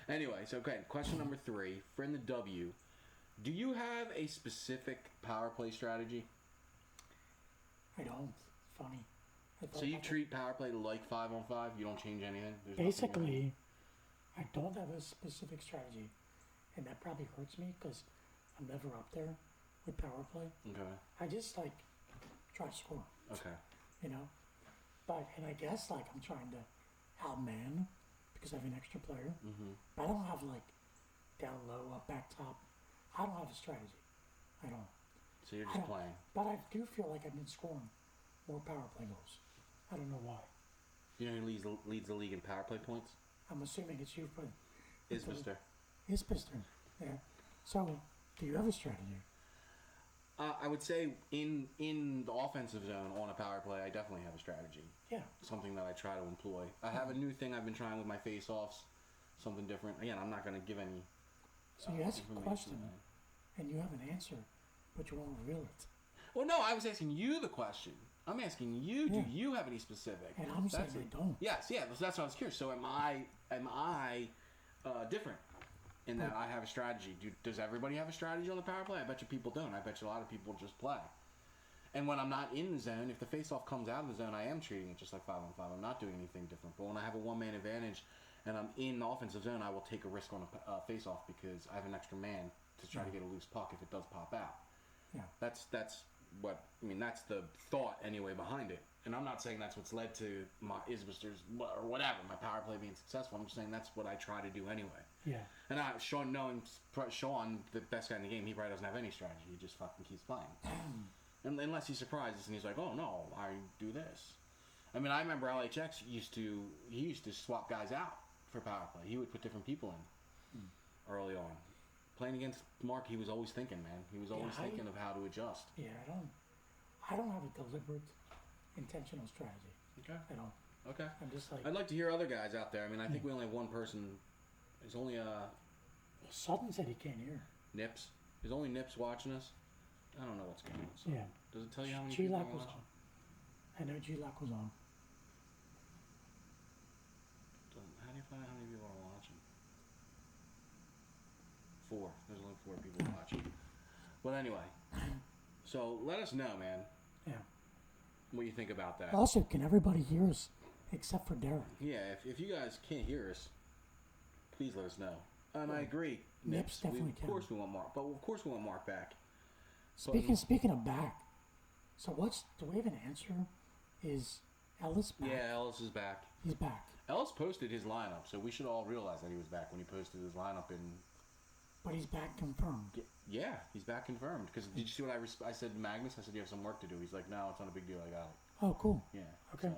E: Anyway, so okay, question number 3 for in the W. Do you have a specific power play strategy?
F: I don't. It's funny.
E: So you treat power play like 5-on-5? You don't change anything? There's
F: Basically, I don't have a specific strategy, and that probably hurts me because I'm never up there with power play.
E: Okay.
F: I just like try to score,
E: Okay.
F: you know. And I guess like I'm trying to outman because I have an extra player.
E: Mm-hmm.
F: But I don't have like down low, up back top. I don't have a strategy. I don't.
E: So you're
F: I
E: just
F: don't-
E: playing.
F: But I do feel like I've been scoring more power play goals. I don't know why.
E: You know who leads the league in power play points?
F: I'm assuming it's you, but
E: Is Mr.
F: it's Pister. Yeah. So, do you have a strategy?
E: I would say in the offensive zone on a power play, I definitely have a strategy.
F: Yeah.
E: Something that I try to employ. I have a new thing I've been trying with my face-offs. Something different. Again, I'm not going to give any.
F: So you ask a
E: information
F: question,
E: on it.
F: and you have an answer, but you won't reveal it.
E: Well, no, I was asking you the question. I'm asking you.
F: Yeah.
E: Do you have any specific?
F: And I'm saying
E: That's
F: I
E: it.
F: don't.
E: Yes, yeah. That's what I was curious. So am I different in that I have a strategy? Does everybody have a strategy on the power play? I bet you people don't. I bet you a lot of people just play. And when I'm not in the zone, if the face-off comes out of the zone, I am treating it just like 5-on-5. I'm not doing anything different. But when I have a one-man advantage and I'm in the offensive zone, I will take a risk on a face-off because I have an extra man to try to get a loose puck if it does pop out.
F: Yeah.
E: That's what I mean. That's the thought anyway behind it. And I'm not saying that's what's led to my Isbusters or whatever, my power play being successful. I'm just saying that's what I try to do anyway.
F: Yeah.
E: And Sean, knowing Sean, the best guy in the game, he probably doesn't have any strategy. He just fucking keeps playing. And unless he surprises and he's like, oh no, I do this. I mean, I remember LHX used to swap guys out for power play. He would put different people in early on. Playing against Mark, he was always thinking, man. He was always thinking of how to adjust.
F: Yeah, I don't have a deliberate, intentional strategy.
E: Okay.
F: I don't.
E: Okay.
F: I'm just like,
E: I'd like to hear other guys out there. I mean, I think we only have one person. There's only
F: Sutton said he can't hear.
E: Nips. There's only Nips watching us. I don't know what's going on. So.
F: Yeah.
E: Does it tell you how many people
F: G-Lock
E: are
F: was
E: watching?
F: on. I know G-Lock was on.
E: How do you find out how many people are watching? 4. There's only 4 people watching. But anyway, so let us know, man,
F: Yeah.
E: what you think about that.
F: Also, can everybody hear us except for Derek?
E: Yeah, if you guys can't hear us, please let us know. And I agree,
F: Nips definitely
E: Of course we want Mark, but of course we want Mark back.
F: Speaking of back, so do we have an answer? Is Ellis back?
E: Yeah, Ellis is back.
F: He's back.
E: Ellis posted his lineup, so we should all realize that he was back when he posted his lineup in.
F: But he's back confirmed.
E: Yeah, he's back confirmed. Because did you see what I said to Magnus? I said you have some work to do. He's like, no, it's not a big deal. I got it.
F: Oh, cool.
E: Yeah.
F: Okay.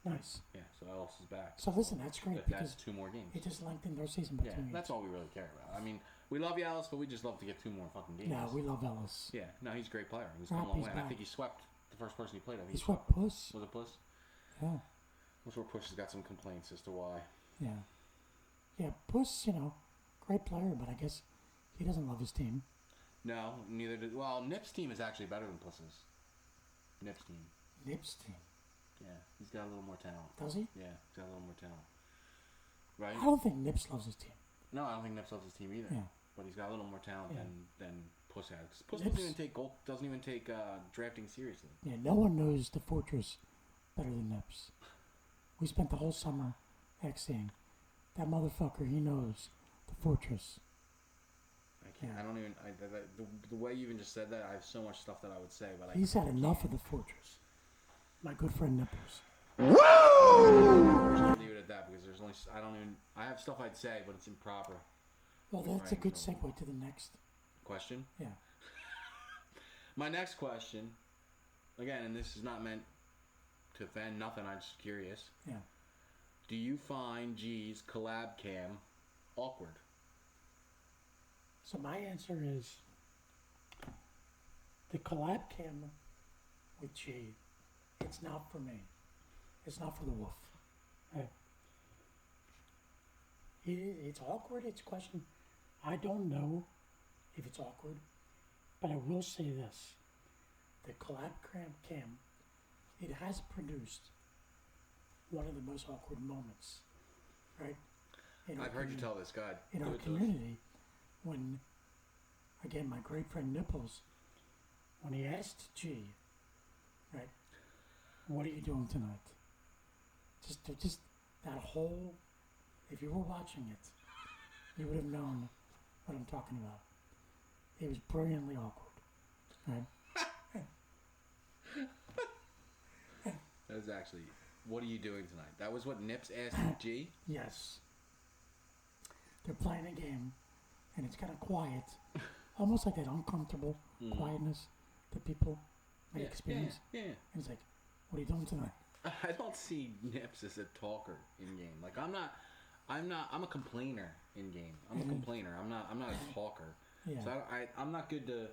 E: So,
F: Nice.
E: yeah. So Ellis is back.
F: So listen, that's great
E: But
F: because
E: that's 2 more games.
F: it just lengthened our season by
E: Yeah,
F: 2 weeks.
E: that's all we really care about. I mean, we love you, Ellis, but we just love to get 2 more fucking games.
F: No, we love Ellis.
E: Yeah, no, he's a great player. He's come a long
F: Happy's
E: way. And I
F: back.
E: think he swept the first person he played.
F: He swept Puss.
E: Was it Puss?
F: Yeah.
E: I'm sure Puss has got some complaints as to why.
F: Yeah. Yeah, Puss, great player, but I guess he doesn't love his team.
E: No, neither did. Well, Nip's team is actually better than Puss's. Nip's team.
F: Nip's team.
E: Yeah, he's got a little more talent.
F: Does he?
E: Yeah, he's got a little more talent. Right?
F: I don't think Nips loves his team.
E: No, I don't think Nips loves his team either.
F: Yeah.
E: But he's got a little more talent
F: Yeah.
E: than Puss has. 'Cause Puss
F: Nips-
E: doesn't even take drafting seriously.
F: Yeah, no one knows the Fortress better than Nips. We spent the whole summer Xing. That motherfucker, he knows the Fortress.
E: I can't. I don't even. The way you even just said that, I have so much stuff that I would say, but
F: He's had enough of the Fortress. My good friend Nippers.
E: I'll leave it at that because there's only. I have stuff I'd say, but it's improper.
F: Well, that's a
E: Right,
F: good
E: so-
F: segue to the next.
E: Question.
F: Yeah.
E: My next question, again, and this is not meant to offend nothing. I'm just curious.
F: Yeah.
E: Do you find G's collab cam awkward?
F: So my answer is the collab camera with G. It's not for me. It's not for the wolf. It's awkward. It's a question. I don't know if it's awkward, but I will say this: the collab cam, it has produced one of the most awkward moments, right?
E: I've heard you tell this guy.
F: In
E: Do
F: our
E: it to us.
F: community, when again, my great friend Nipples, when he asked G, right, what are you doing tonight? Just that whole, if you were watching it, you would have known what I'm talking about. It was brilliantly awkward, right?
E: That was actually, what are you doing tonight? That was what Nips asked G?
F: Yes. They're playing a game, and it's kind of quiet, almost like that uncomfortable quietness that people may experience.
E: Yeah.
F: And it's like, what are you doing tonight?
E: I don't see Nips as a talker in game. Like I'm a complainer in game. I'm a complainer. I'm not a talker.
F: Yeah.
E: So I'm not good to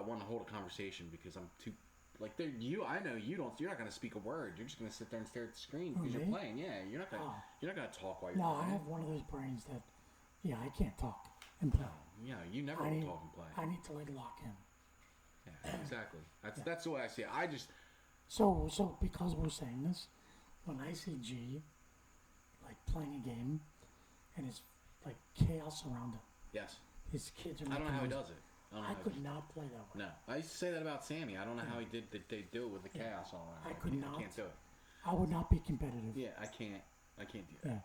E: want to hold a conversation because I'm too like I know you're not gonna speak a word. You're just gonna sit there and stare at the screen because you're playing. Yeah, you're not gonna talk while you're
F: No,
E: playing.
F: I have one of those brains that, I can't talk and play.
E: Yeah, you never
F: I
E: will
F: need,
E: talk and play.
F: I need to like lock in.
E: Yeah, exactly. That's the way I see it. I just
F: So because we're saying this, when I see G, like playing a game, and it's like chaos around him,
E: yes.
F: his kids are.
E: I don't know how he
F: making
E: does it.
F: I could not play that way.
E: No, I used to say that about Sammy. I don't know how he did. They do it with the chaos all around.
F: I could not.
E: I can't do it.
F: I would not be competitive.
E: Yeah, I can't do that.
F: Yeah.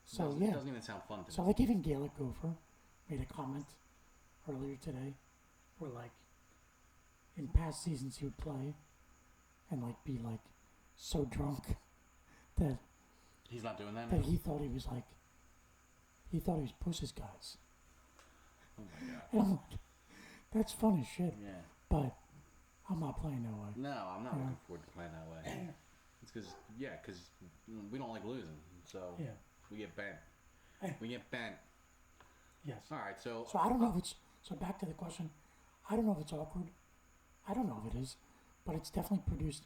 F: So
E: It doesn't even sound fun to
F: So
E: me.
F: like even Gaelic Gopher made a comment earlier today, where like in past seasons he would play, and like be like so drunk that
E: He's not doing that
F: that
E: now?
F: he thought he was Puss's guys.
E: Oh my god.
F: And I'm like, that's fun as shit.
E: Yeah.
F: But I'm not playing that way.
E: No, I'm not looking forward to playing that way. It's because we don't like losing, so
F: Yeah.
E: we get bent.
F: Eh.
E: We get bent.
F: Yes.
E: All right, so
F: So I don't know if it's so back to the question. I don't know if it's awkward. I don't know if it is, but it's definitely produced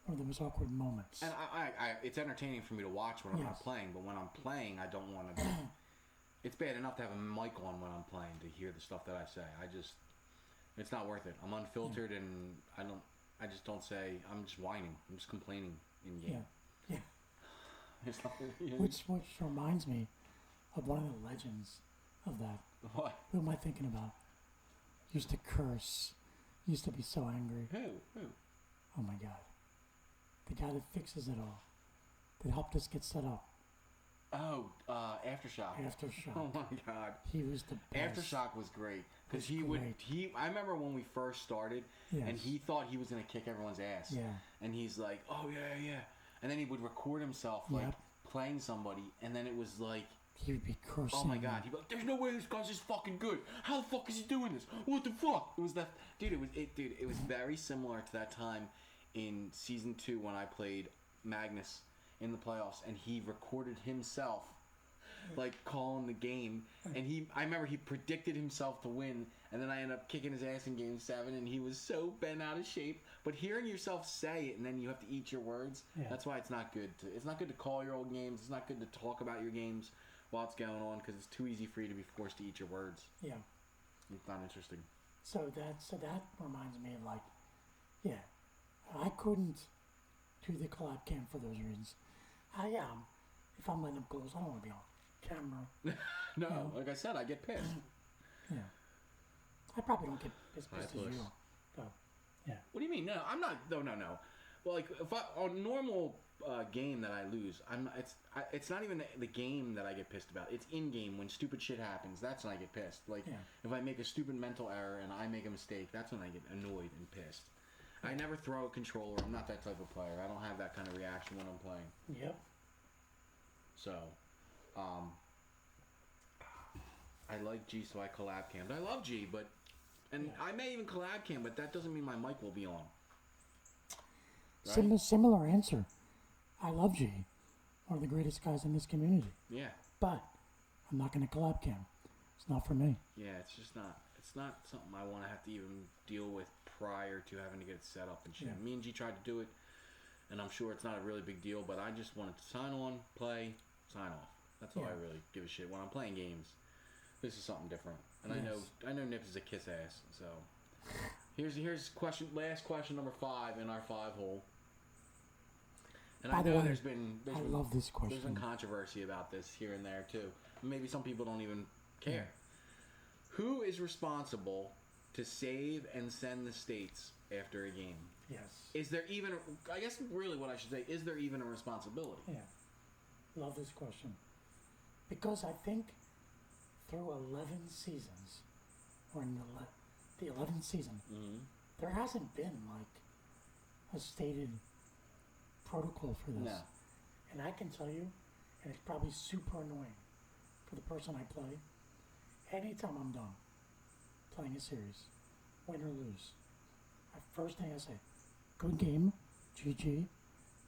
F: one of the most awkward moments.
E: and it's entertaining for me to watch when I'm not
F: Yes.
E: playing, but when I'm playing, I don't want to. It's bad enough to have a mic on when I'm playing to hear the stuff that I say. It's not worth it. I'm unfiltered and I just don't say. I'm just whining. I'm just complaining in game.
F: Yeah.
E: It's not,
F: Which reminds me of one of the legends of that.
E: what?
F: Who am I thinking about? Used to curse. Used to be so angry.
E: Who?
F: Oh my god. The guy that fixes it all. That helped us get set up.
E: Oh, Aftershock.
F: Aftershock.
E: Oh my god.
F: He was the best.
E: Aftershock was great because
F: Great.
E: I remember when we first started and
F: Yes.
E: he thought he was gonna kick everyone's ass.
F: Yeah.
E: And he's like, oh yeah, and then he would record himself like
F: Yep.
E: playing somebody, and then it was like,
F: He would be cursing.
E: oh my god, he'd be like, there's no way this guy's just fucking good. How the fuck is he doing this? What the fuck? It was that dude. It was very similar to that time in season 2 when I played Magnus in the playoffs, and he recorded himself like calling the game, and I remember he predicted himself to win, and then I ended up kicking his ass in game 7, and he was so bent out of shape. But hearing yourself say it and then you have to eat your words, that's why it's not good to call your old games. It's not good to talk about your games while it's going on because it's too easy for you to be forced to eat your words.
F: Yeah.
E: It's not interesting.
F: So that reminds me of like, yeah, I couldn't do the collab cam for those reasons. If I'm letting up goals, I don't want to be on camera.
E: No, like I said, I get pissed.
F: Yeah. I probably don't get as pissed as
E: push.
F: you. But yeah.
E: What do you mean? No, I'm not. No. Well, like if on a normal game that I lose, it's not even the game that I get pissed about. It's in game when stupid shit happens. That's when I get pissed. Like if I make a stupid mental error and I make a mistake, that's when I get annoyed and pissed. I never throw a controller. I'm not that type of player. I don't have that kind of reaction when I'm playing.
F: Yep.
E: So, I like G, so I collab cammed. I love G, but I may even collab cam, but that doesn't mean my mic will be on. Right?
F: Similar answer. I love G, one of the greatest guys in this community.
E: Yeah.
F: But I'm not going to collab cam. It's not for me.
E: Yeah, it's just not. It's not something I want to have to even deal with prior to having to get it set up and shit.
F: Yeah.
E: Me and G tried to do it, and I'm sure it's not a really big deal, but I just wanted to sign on, play, sign off. That's all I really give a shit when I'm playing games. This is something different, and
F: Yes.
E: I know Nips is a kiss ass. So here's last question number 5 in our 5-hole. And
F: By
E: I
F: the
E: know
F: way,
E: there's been
F: love this
E: There's been
F: question.
E: controversy about this here and there too. Maybe some people don't even care. Who is responsible to save and send the states after a game?
F: Yes.
E: Is there even, I guess really what I should say, is there even a responsibility?
F: Yeah. Love this question. Because I think through 11 seasons, or in the 11th season, there hasn't been like a stated protocol for this.
E: No.
F: And I can tell you, and it's probably super annoying for the person I play, anytime I'm done playing a series, win or lose, first thing I say, good game, GG.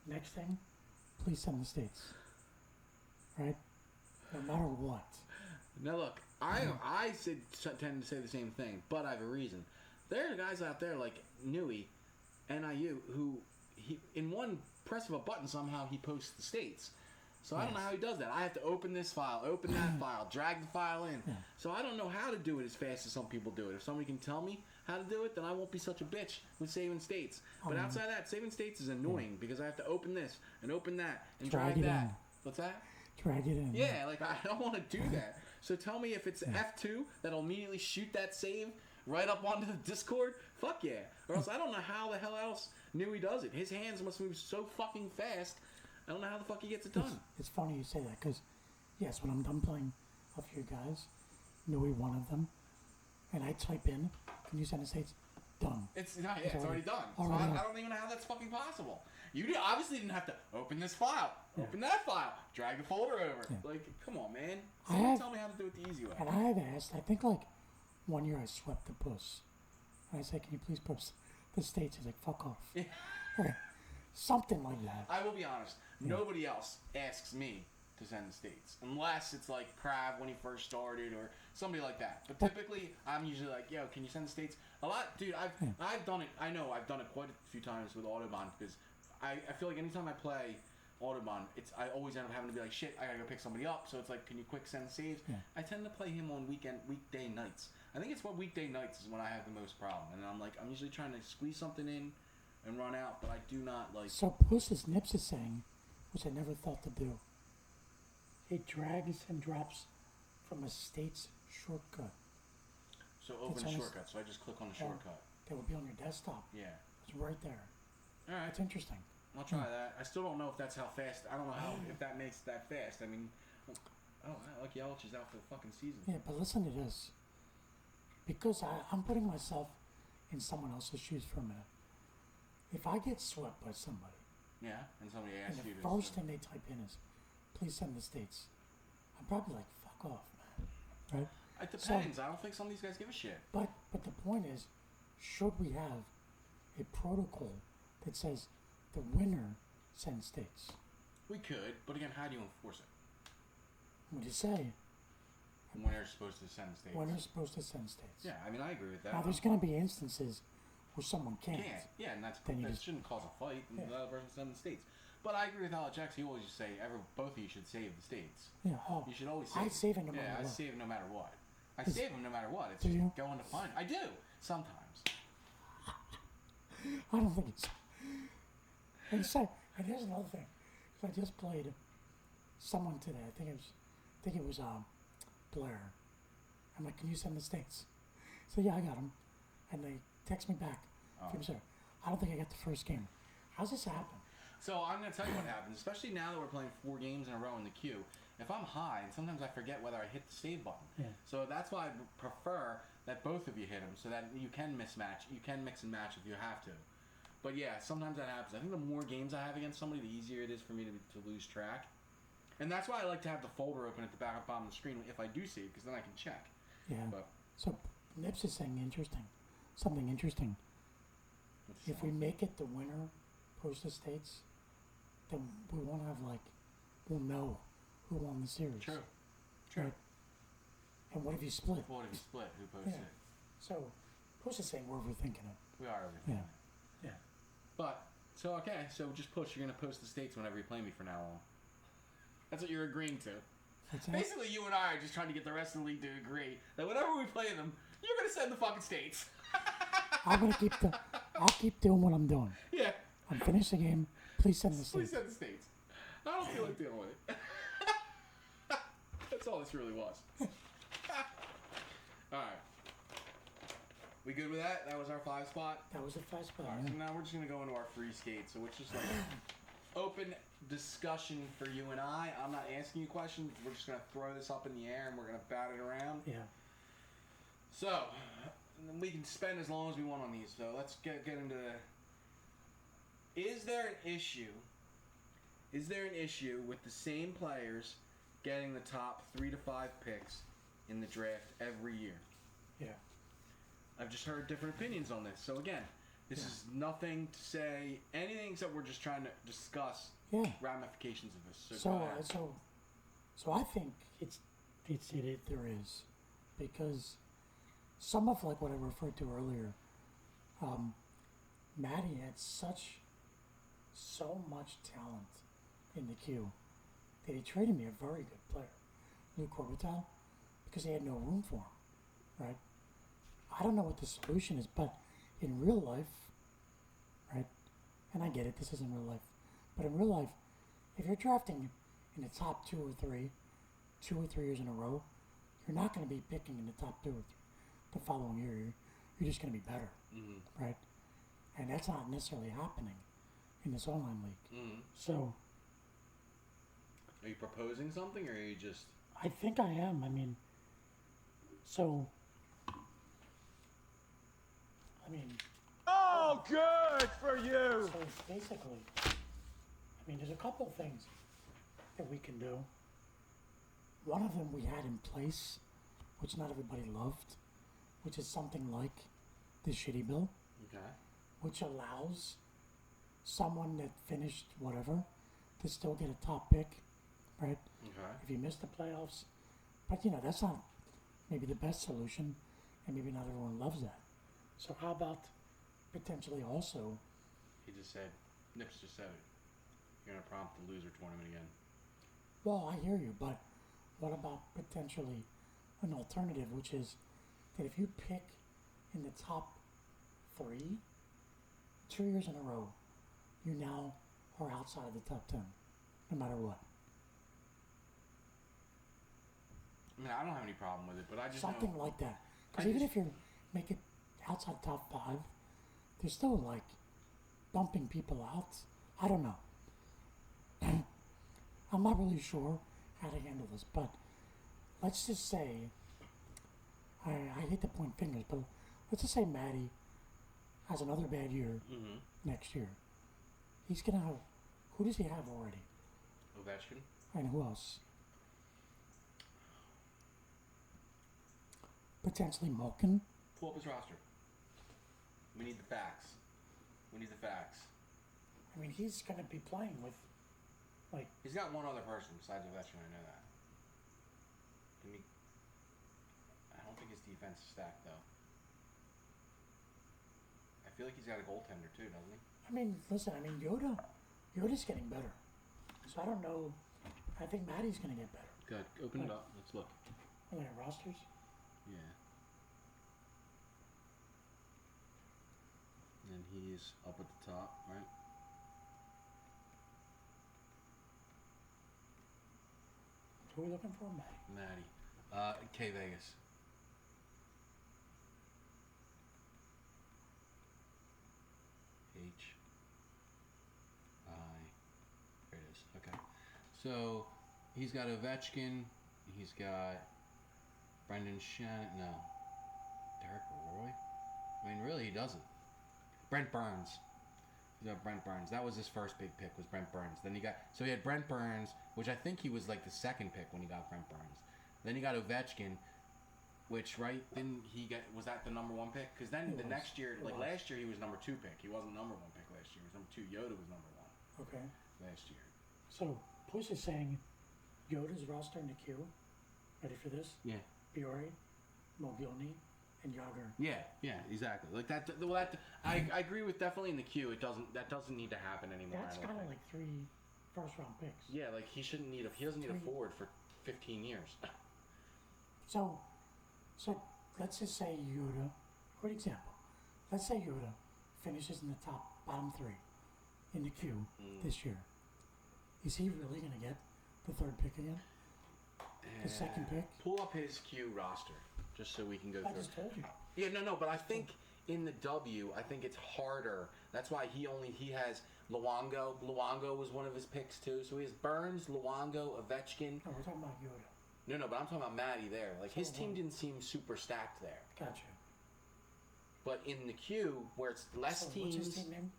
F: Next thing, please send the states. Right? No matter what.
E: Now look, I tend to say the same thing, but I have a reason. There are guys out there like Nui, NIU, who in one press of a button somehow he posts the states. So I don't know how he does that. I have to open this file, open that file, drag the file in. So I don't know how to do it as fast as some people do it. If somebody can tell me how to do it, then I won't be such a bitch with saving states. But outside of that, saving states is annoying because I have to open this and open that and drag that.
F: In.
E: What's that?
F: Drag it in.
E: Yeah, like I don't want to do that. So tell me if it's F2 that'll immediately shoot that save right up onto the Discord. Fuck yeah. Or else I don't know how the hell else Nui does it. His hands must move so fucking fast. I don't know how the fuck he gets it done.
F: It's funny you say that because, yes, when I'm done playing a few guys, Nui one of them, and I type in, can you send the states? Done.
E: It's already done. So
F: Already
E: I
F: done.
E: don't even know how that's fucking possible. You obviously didn't have to open this file, open that file, drag the folder over. Like, come on, man. Tell me how to do it the easy way.
F: And I have asked, I think like one year I swept the puss. And I said, can you please post the states? He's like, fuck off. Or something like that.
E: I will be honest. Nobody else asks me to send the states. Unless it's like Krav when he first started or somebody like that. But typically, I'm usually like, yo, can you send the states? A lot, dude, I've done it. I know I've done it quite a few times with Autobahn because I feel like anytime I play Autobahn, I always end up having to be like, shit, I gotta go pick somebody up. So it's like, can you quick send saves? I tend to play him on weekday nights. I think it's what weekday nights is when I have the most problem. And I'm usually trying to squeeze something in and run out, but I do not like.
F: So Puss's Nips is saying, which I never thought to do, it drags and drops from a state's shortcut.
E: So open a shortcut. So I just click on the shortcut.
F: That would be on your desktop.
E: Yeah.
F: It's right there.
E: All right.
F: It's interesting.
E: I'll try that. I still don't know if that's how fast. I don't know if that makes that fast. I mean, like Yelich is out for the fucking season.
F: Yeah, but listen to this. Because I'm putting myself in someone else's shoes for a minute. If I get swept by somebody,
E: and somebody
F: and
E: asks you
F: the
E: to.
F: first thing they type in is, please send the states, I'm probably like, fuck off, man. Right?
E: It depends. I don't think some of these guys give a shit.
F: But the point is, should we have a protocol that says the winner sends states?
E: We could, but again, how do you enforce it?
F: What do you say?
E: When they're supposed to send states.
F: When they're supposed to send states.
E: Yeah, I mean, I agree with that.
F: Now, there's going to be instances where someone can't.
E: Yeah, and that
F: just
E: shouldn't cause a fight. And the other person send the states. But I agree with Alex X. He always just say, both of you should save the states.
F: Yeah,
E: you should always save.
F: I save it no matter what.
E: I save it no matter what. I save them no matter what. It's
F: do
E: just
F: you?
E: going to find. I do sometimes.
F: I don't think it's. And here's another thing. 'Cause I just played someone today. I think it was Blair. I'm like, can you send the states? So yeah, I got them, and they text me back. I don't think I got the first game. How's this happen?
E: So I'm going to tell you what happens, especially now that we're playing 4 games in a row in the queue. If I'm high, and sometimes I forget whether I hit the save button.
F: Yeah.
E: So that's why I prefer that both of you hit them, so that you can mismatch. You can mix and match if you have to. But yeah, sometimes that happens. I think the more games I have against somebody, the easier it is for me to lose track. And that's why I like to have the folder open at the back bottom of the screen if I do save, because then I can check.
F: Yeah.
E: But
F: So Nips is saying something interesting. If we make it the winner post the states, then we won't have we'll know who won the series.
E: True.
F: Right? And what if you split?
E: What if you split? Who posted it?
F: So Puss is saying we're overthinking it.
E: We are overthinking it.
F: Yeah.
E: But, so just push. You're going to post the states whenever you play me from now on. That's what you're agreeing to. Basically, you and I are just trying to get the rest of the league to agree that whenever we play them, you're going to send the fucking states.
F: I'll keep doing what I'm doing.
E: Yeah.
F: I'm finished the game. Please send the states.
E: Please send the states. I don't feel like dealing with it. That's all this really was. Alright. We good with that? That was our 5 spot?
F: That was a 5 spot.
E: Alright,
F: Yeah.
E: so now we're just gonna go into our free skate. So it's just like open discussion for you and I. I'm not asking you questions. We're just gonna throw this up in the air and we're gonna bat it around.
F: Yeah.
E: So we can spend as long as we want on these. So let's get into Is there an issue? Is there an issue with the same players getting the top 3 to 5 picks in the draft every year?
F: Yeah.
E: I've just heard different opinions on this. So again, this is nothing to say anything except we're just trying to discuss ramifications of this. So go ahead.
F: So I think there is, because some of like what I referred to earlier, Maddie had so much talent in the queue that he traded me a very good player, Luke Corbital, because he had no room for him, right? I don't know what the solution is, but in real life, right, and I get it, this isn't real life, but in real life, if you're drafting in the top 2 or 3 years in a row, you're not going to be picking in the top 2 or 3 the following year. You're just going to be better, right? And that's not necessarily happening in this online league. So,
E: are you proposing something, or are you just...
F: I think I am. I mean,
B: Oh, good for you!
F: So basically, I mean, there's a couple of things that we can do. One of them we had in place, which not everybody loved, which is something like the shitty bill, which allows someone that finished whatever to still get a top pick, right? If you miss the playoffs. But, that's not maybe the best solution, and maybe not everyone loves that. So how about potentially also...
E: Nips just said it. You're going to prompt the loser tournament again.
F: Well, I hear you, but what about potentially an alternative, which is that if you pick in the top 3, 2 years in a row, you now are outside of the top 10, no matter what.
E: I mean, I don't have any problem with it, but I just
F: something like that. Because even if you make it outside top 5, they're still like bumping people out. I don't know. I'm not really sure how to handle this, but let's just say, I hate to point fingers, but let's just say Maddie has another bad year next year. He's going to have, who does he have already?
E: Ovechkin.
F: And who else? Potentially Malkin.
E: Pull up his roster. We need the facts.
F: I mean, he's going to be playing with, like...
E: He's got one other person besides Ovechkin, I know that. I don't think his defense is stacked, though. I feel like he's got a goaltender, too, doesn't he?
F: I mean, listen, Yoda's getting better. So I don't know. I think Maddie's going to get better.
E: Good. Open it up. Let's look.
F: Are there rosters?
E: Yeah. And he's up at the top, right?
F: Who are we looking for?
E: Maddie. K Vegas. There it is. Okay. So he's got Ovechkin. He's got Brendan Shannon. No. Derek Roy? I mean, really, he doesn't. Brent Burns. He's got Brent Burns. That was his first big pick, was Brent Burns. Then he had Brent Burns, which I think he was like the second pick when he got Brent Burns. Then he got Ovechkin, which, right, was that the number 1 pick? Because then next year, last year he was number 2 pick. He wasn't number 1 pick last year. He was number 2. Yoda was number 1.
F: Okay.
E: Last year.
F: So, Puss is saying Yoda's roster in the queue. Ready for this?
E: Yeah.
F: Biore, Mogilny, and Yager.
E: Yeah, exactly. Like that. Well, I agree with definitely in the queue. That doesn't need to happen anymore.
F: That's kind of like 3 first-round picks.
E: Yeah, like he doesn't need a forward for 15 years.
F: So let's just say Yoda, for example, let's say Yoda finishes in the bottom 3 in the queue this year. Is he really going to get the 3rd pick again? The second pick?
E: Pull up his Q roster, just so we can go
F: I
E: through.
F: just told you.
E: Yeah, no, but I think in the W, I think it's harder. That's why he has Luongo. Luongo was one of his picks too. So he has Burns, Luongo, Ovechkin.
F: No, we're talking about Yoda.
E: No, but I'm talking about Matty there. Like his
F: So
E: team didn't seem super stacked there.
F: Gotcha.
E: But in the Q, where it's less
F: So
E: teams,
F: what's his team name?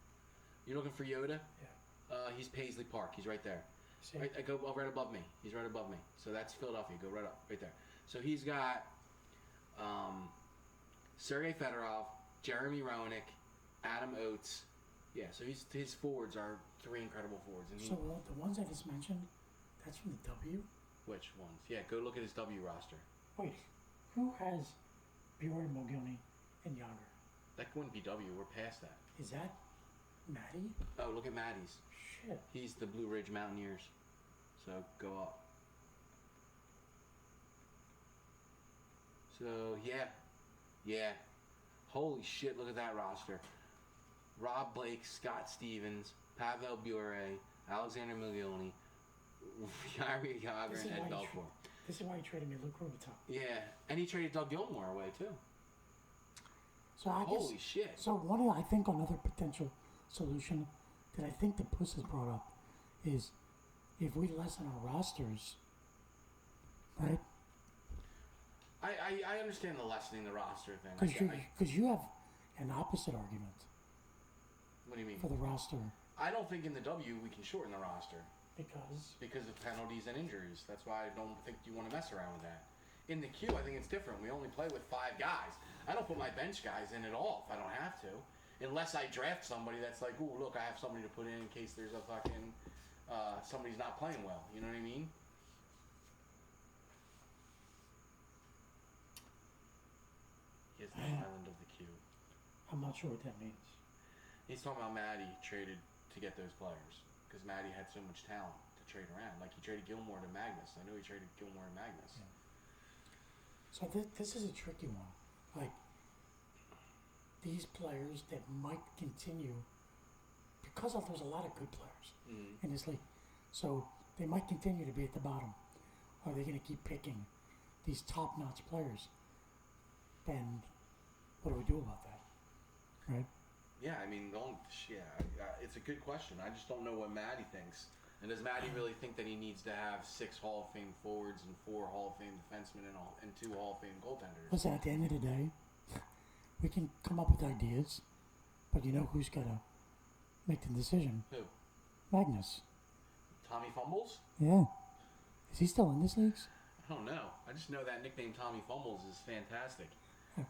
E: you're looking for Yoda.
F: Yeah.
E: He's Paisley Park. He's right there.
F: See?
E: Right, go right above me. He's right above me. So that's Philadelphia. Go right up, right there. So he's got Sergei Fedorov, Jeremy Roenick, Adam Oates. Yeah, so his forwards are three incredible forwards. And
F: So the ones I just mentioned, that's from the W?
E: which ones? Yeah, go look at his W roster.
F: Wait, who has Bjorn Mogilny and Yager?
E: That wouldn't be W. We're past that.
F: Is that Matty?
E: Oh, look at Matty's.
F: Shit.
E: He's the Blue Ridge Mountaineers. So go up. So yeah. Holy shit! Look at that roster. Rob Blake, Scott Stevens, Pavel Bure, Alexander Mogilny, Yager,
F: This is
E: and Ed
F: why you
E: Belfour.
F: This is why he traded me Luke Robitaille.
E: Yeah, and he traded Doug Gilmore away too.
F: So I
E: Holy
F: guess,
E: shit!
F: So I think another potential solution that I think the Puss has brought up is if we lessen our rosters, right?
E: I understand the lessening the roster thing.
F: Because you have an opposite argument
E: What do you mean?
F: for the roster
E: I don't think in the W we can shorten the roster
F: because
E: of penalties and injuries. That's why I don't think you want to mess around with that. In the Q, I think it's different. We only play with 5 guys. I don't put my bench guys in at all if I don't have to. Unless I draft somebody that's like, ooh, look, I have somebody to put in case there's a fucking, somebody's not playing well. You know what I mean? He has the island of the Q.
F: I'm not sure what that means.
E: He's talking about Matty traded to get those players. Because Matty had so much talent to trade around. Like he traded Gilmore to Magnus. I know he traded Gilmore to Magnus.
F: Yeah. So this is a tricky one. Like, these players that might continue, because there's a lot of good players in this league, so they might continue to be at the bottom. Are they going to keep picking these top-notch players? And what do we do about that? Right?
E: Yeah, I mean, it's a good question. I just don't know what Matty thinks. And does Matty really think that he needs to have 6 Hall of Fame forwards and 4 Hall of Fame defensemen and 2 Hall of Fame goaltenders?
F: Listen, at the end of the day, we can come up with ideas, but you know who's got to make the decision?
E: Who?
F: Magnus.
E: Tommy Fumbles?
F: Yeah. Is he still in this league?
E: I don't know. I just know that nickname Tommy Fumbles is fantastic.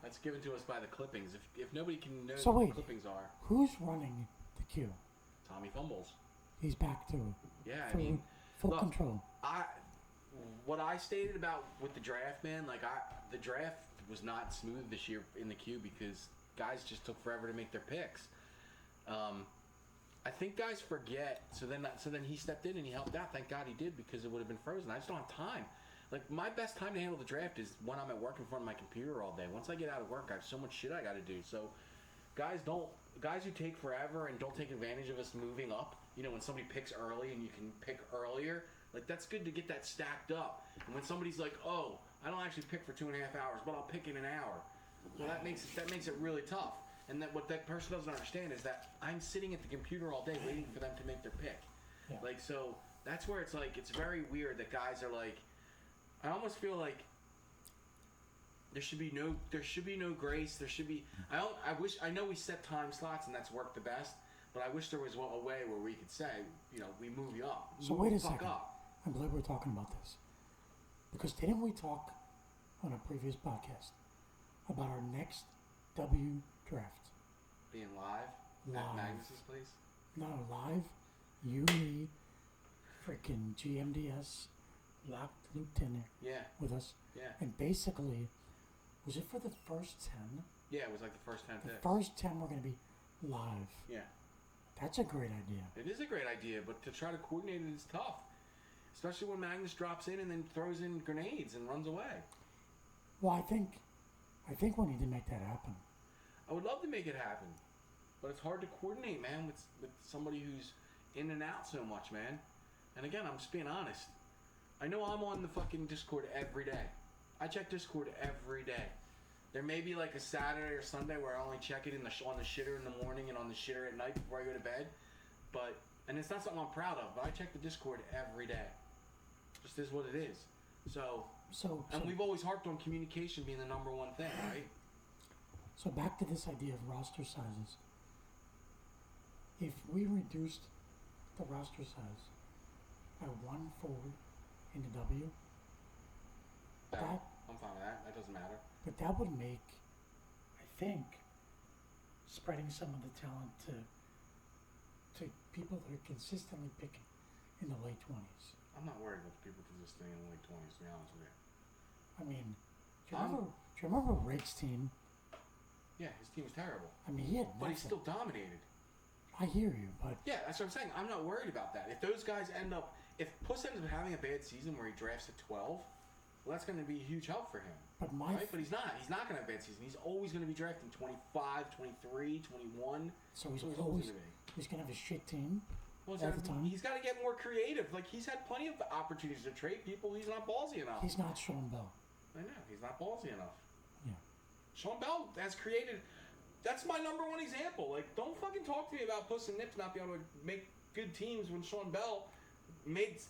E: That's given to us by the clippings. If nobody can know
F: So
E: what
F: wait.
E: the clippings are,
F: Who's running the queue?
E: Tommy Fumbles.
F: He's back to
E: Yeah, I
F: full,
E: mean,
F: full
E: look,
F: control.
E: What I stated about with the draft, man, the draft was not smooth this year in the queue because guys just took forever to make their picks. I think guys forget. So then he stepped in and he helped out. Thank God he did because it would have been frozen. I just don't have time. Like my best time to handle the draft is when I'm at work in front of my computer all day. Once I get out of work, I have so much shit I got to do. So guys who take forever and don't take advantage of us moving up. You know, when somebody picks early and you can pick earlier, like that's good to get that stacked up. And when somebody's like, oh, I don't actually pick for 2.5 hours, but I'll pick in an hour. Well, that makes it really tough. And what that person doesn't understand is that I'm sitting at the computer all day waiting for them to make their pick.
F: Yeah.
E: Like, so that's where it's like, it's very weird that guys are like, I almost feel like there should be no grace. I know we set time slots and that's worked the best, but I wish there was a way where we could say, you know, we move you up.
F: So
E: move
F: wait a
E: the fuck
F: second.
E: up.
F: I'm glad we're talking about this. Because didn't we talk on a previous podcast about our next W draft?
E: Being live at
F: Live.
E: Magnus's place.
F: No, live. You, me, freaking GMDS, locked Luke Tenner
E: Yeah,
F: with us.
E: yeah.
F: And basically, was it for the first 10?
E: Yeah, it was like the first 10
F: The
E: picks.
F: first 10 were going to be live.
E: Yeah.
F: That's a great idea.
E: It is a great idea, but to try to coordinate it is tough. Especially when Magnus drops in and then throws in grenades and runs away.
F: Well, I think we need to make that happen.
E: I would love to make it happen, but it's hard to coordinate, man, with somebody who's in and out so much, man. And again, I'm just being honest. I know I'm on the fucking Discord every day. I check Discord every day. There may be like a Saturday or Sunday where I only check it on the shitter in the morning and on the shitter at night before I go to bed. And it's not something I'm proud of, but I check the Discord every day. Just is what it is. So we've always harped on communication being the number one thing, right?
F: So back to this idea of roster sizes. If we reduced the roster size by 1 forward in the W,
E: I'm fine with that. That doesn't matter.
F: but that would make, I think, spreading some of the talent to people that are consistently picking in the late 20s.
E: I'm not worried about the people consistently in the late 20s, to be honest with you.
F: I mean, do you remember Rick's team?
E: Yeah, his team was terrible.
F: I mean, he had
E: But he
F: nothing.
E: still dominated.
F: I hear you, but
E: Yeah, that's what I'm saying. I'm not worried about that. If those guys if Puss ends up having a bad season where he drafts at 12, well, that's going to be a huge help for him.
F: But
E: right? But he's not. He's not going to have a bad season. He's always going to be drafting 25, 23, 21.
F: so he's
E: always
F: always
E: going to be.
F: he's gonna have a shit team
E: Well,
F: all the time.
E: He's got to get more creative. Like, he's had plenty of opportunities to trade people. He's not ballsy enough.
F: He's not Sean Bell.
E: I know. He's not ballsy enough.
F: Yeah.
E: Sean Bell has created... That's my number one example. Like, don't fucking talk to me about Puss and Nips not being able to make good teams when Sean Bell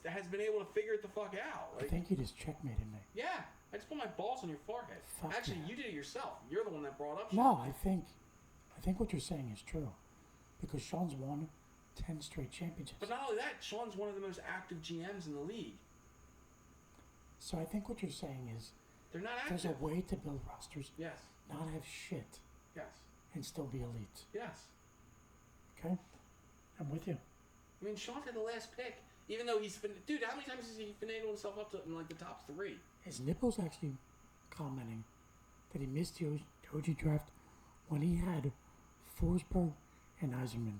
E: has been able to figure it the fuck out.
F: I
E: Like,
F: think you just checkmated me.
E: yeah, I just put my balls on your forehead.
F: Fuck
E: Actually,
F: yeah.
E: you did it yourself. You're the one that brought up.
F: No, I think what you're saying is true, because Sean's won 10 straight championships.
E: But not only that, Sean's one of the most active GMs in the league.
F: So I think what you're saying is
E: They're not
F: there's
E: active.
F: a way to build rosters,
E: Yes.
F: not have shit,
E: Yes.
F: and still be elite.
E: Yes.
F: Okay? I'm with you.
E: I mean, Sean's had the last pick. Even though he's been... Dude, how many times has he finagled himself up to in, like, the top 3?
F: Is Nipples actually commenting that he missed the OG draft when he had Forsberg and Eiserman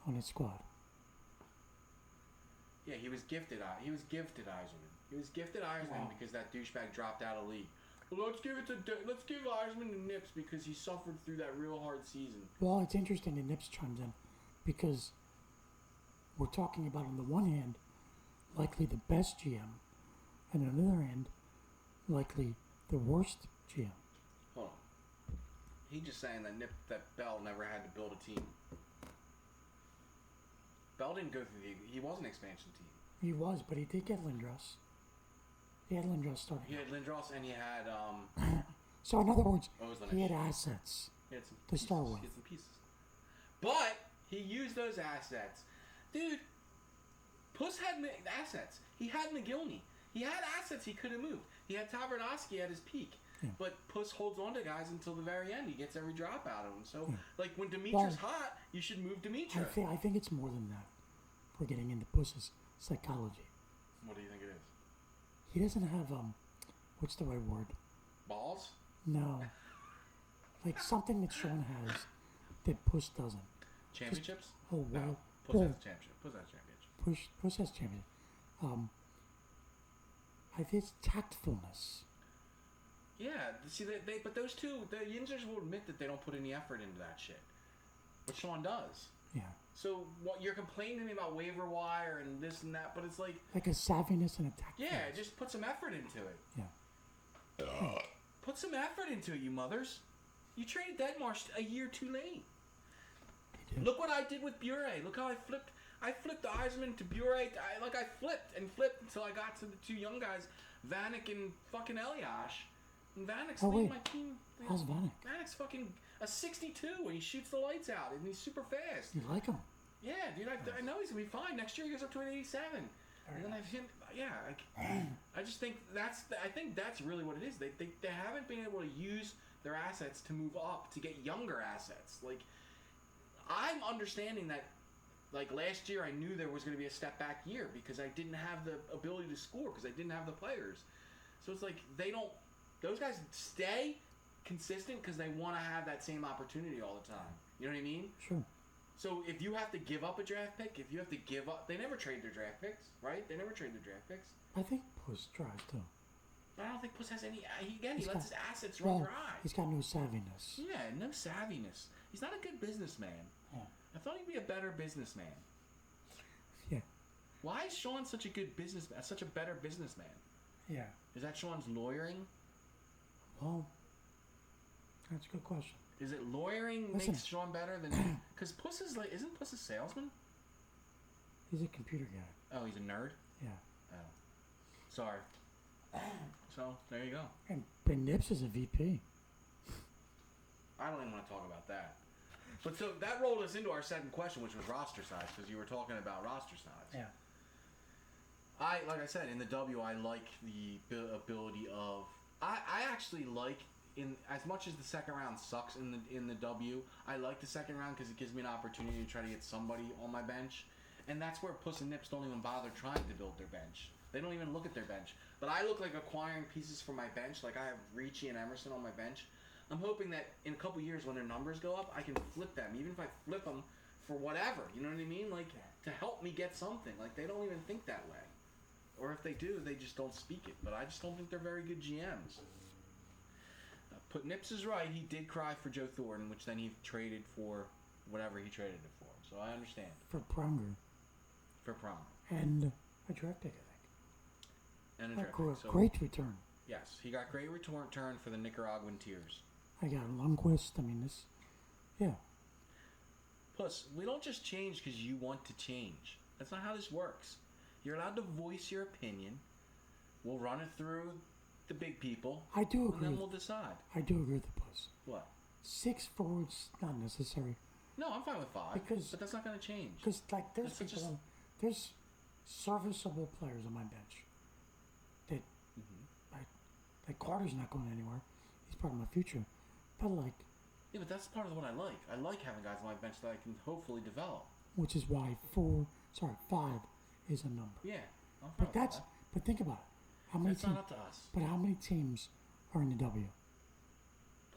F: on his squad?
E: Yeah, he was gifted Eiserman. He was gifted Eiserman
F: Wow.
E: because that douchebag dropped out of league. Well, let's give Eiserman to Nips because he suffered through that real hard season.
F: Well, it's interesting that Nips chimes in, because we're talking about, on the one hand, likely the best GM, and on the other hand, likely the worst GM.
E: Hold on. He's just saying that Bell never had to build a team. Bell didn't go through he was an expansion team.
F: He was, but he did get Lindros. He had Lindros starting.
E: He had Lindros and he had
F: So in other words,
E: Ozlin.
F: he had assets.
E: He had some
F: To start with.
E: He had some pieces. But he used those assets. Dude, Puss had assets. He had McGillney. He had assets he could have moved. He had Tavernowski at his peak.
F: Yeah.
E: But Puss holds on to guys until the very end. He gets every drop out of them. So, like, when Dimitri's
F: Well,
E: hot, you should move Dimitri.
F: I think it's more than that. We're getting into Puss's psychology.
E: What do you think it is?
F: He doesn't have, what's the right word?
E: Balls?
F: No. Like something that Sean has that Puss doesn't.
E: Championships?
F: Oh, well.
E: No. Puss
F: well,
E: has a championship. Puss has a championship.
F: Puss has champion. I think it's tactfulness.
E: Yeah, see, but those two, the Yinzers will admit that they don't put any effort into that shit. But Sean does.
F: Yeah.
E: So, what you're complaining to me about waiver wire and this and that, but it's like,
F: Like a savviness and a tactfulness.
E: yeah, just put some effort into it.
F: Yeah.
E: Put some effort into it, you mothers. You traded Deadmarsh a year too late.
F: He did.
E: Look what I did with Bure. Look how I flipped. I flipped the Eisman to Bure. I flipped and flipped until I got to the two young guys, Vanek and fucking Eliash. And Vanek's
F: Oh,
E: leading
F: wait.
E: my team.
F: How's Vanek?
E: Vanek's fucking a 62 and he shoots the lights out and he's super fast.
F: You like him?
E: Yeah, dude, I know he's gonna be fine. Next year he goes up to an 87. And then I've him, yeah. I just think I think that's really what it is. They haven't been able to use their assets to move up to get younger assets. Like, I'm understanding that. Like last year, I knew there was going to be a step back year because I didn't have the ability to score because I didn't have the players. So it's like those guys stay consistent because they want to have that same opportunity all the time. You know what I mean?
F: Sure.
E: So if you have to give up a draft pick, if you have to give up, they never trade their draft picks, right? They never trade their draft picks.
F: I think Puss tries too.
E: But I don't think Puss has any. He
F: He's
E: lets
F: got-
E: his assets run dry.
F: He's got no savviness.
E: Yeah, no savviness. He's not a good businessman.
F: Yeah.
E: I thought he'd be a better businessman.
F: Yeah.
E: Why is Sean such a good businessman? Such a better businessman?
F: Yeah.
E: Is that Sean's lawyering?
F: Well, that's a good question.
E: Is it lawyering
F: Listen.
E: makes Sean better than? Because Puss is like, isn't Puss a salesman?
F: He's a computer guy.
E: Oh, he's a nerd.
F: Yeah.
E: Oh, sorry. So there you go.
F: And Nips is a VP.
E: I don't even want to talk about that. But so that rolled us into our second question, which was roster size, because you were talking about roster size.
F: Yeah.
E: Like I said, in the W, I like the ability of. I actually like in as much as the second round sucks in the W. I like the second round because it gives me an opportunity to try to get somebody on my bench, and that's where Puss and Nips don't even bother trying to build their bench. They don't even look at their bench. But I look like acquiring pieces for my bench. Like I have Ricci and Emerson on my bench. I'm hoping that in a couple years when their numbers go up, I can flip them. Even if I flip them for whatever, you know what I mean? Like to help me get something. Like they don't even think that way. Or if they do, they just don't speak it. But I just don't think they're very good GMs. But Nips is right. He did cry for Joe Thornton, which then he traded for whatever he traded it for. So I understand.
F: For Pronger.
E: For prom.
F: And a draft pick, I
E: And a
F: think.
E: draft pick. So,
F: Great return.
E: yes, he got great return for the Nicaraguan Tears.
F: I got Lundqvist. I mean, this. Yeah.
E: Plus, we don't just change because you want to change. That's not how this works. You're allowed to voice your opinion. We'll run it through the big people.
F: I do
E: And
F: agree.
E: then we'll decide.
F: I do agree with the Puss.
E: What?
F: 6 forwards, not necessary.
E: No, I'm fine with 5.
F: Because-
E: but that's not going to change.
F: Because, like, there's
E: That's
F: people,
E: just-
F: there's serviceable players on my bench that, like Carter's not going anywhere. He's part of my future. But, like,
E: Yeah, but that's part of what I like. I like having guys on my bench that I can hopefully develop.
F: which is why 5 is a number.
E: Yeah, I'm fine
F: But
E: with
F: that's,
E: that.
F: but think about it. How many
E: That's not
F: teams?
E: up to us.
F: But how many teams are in the W?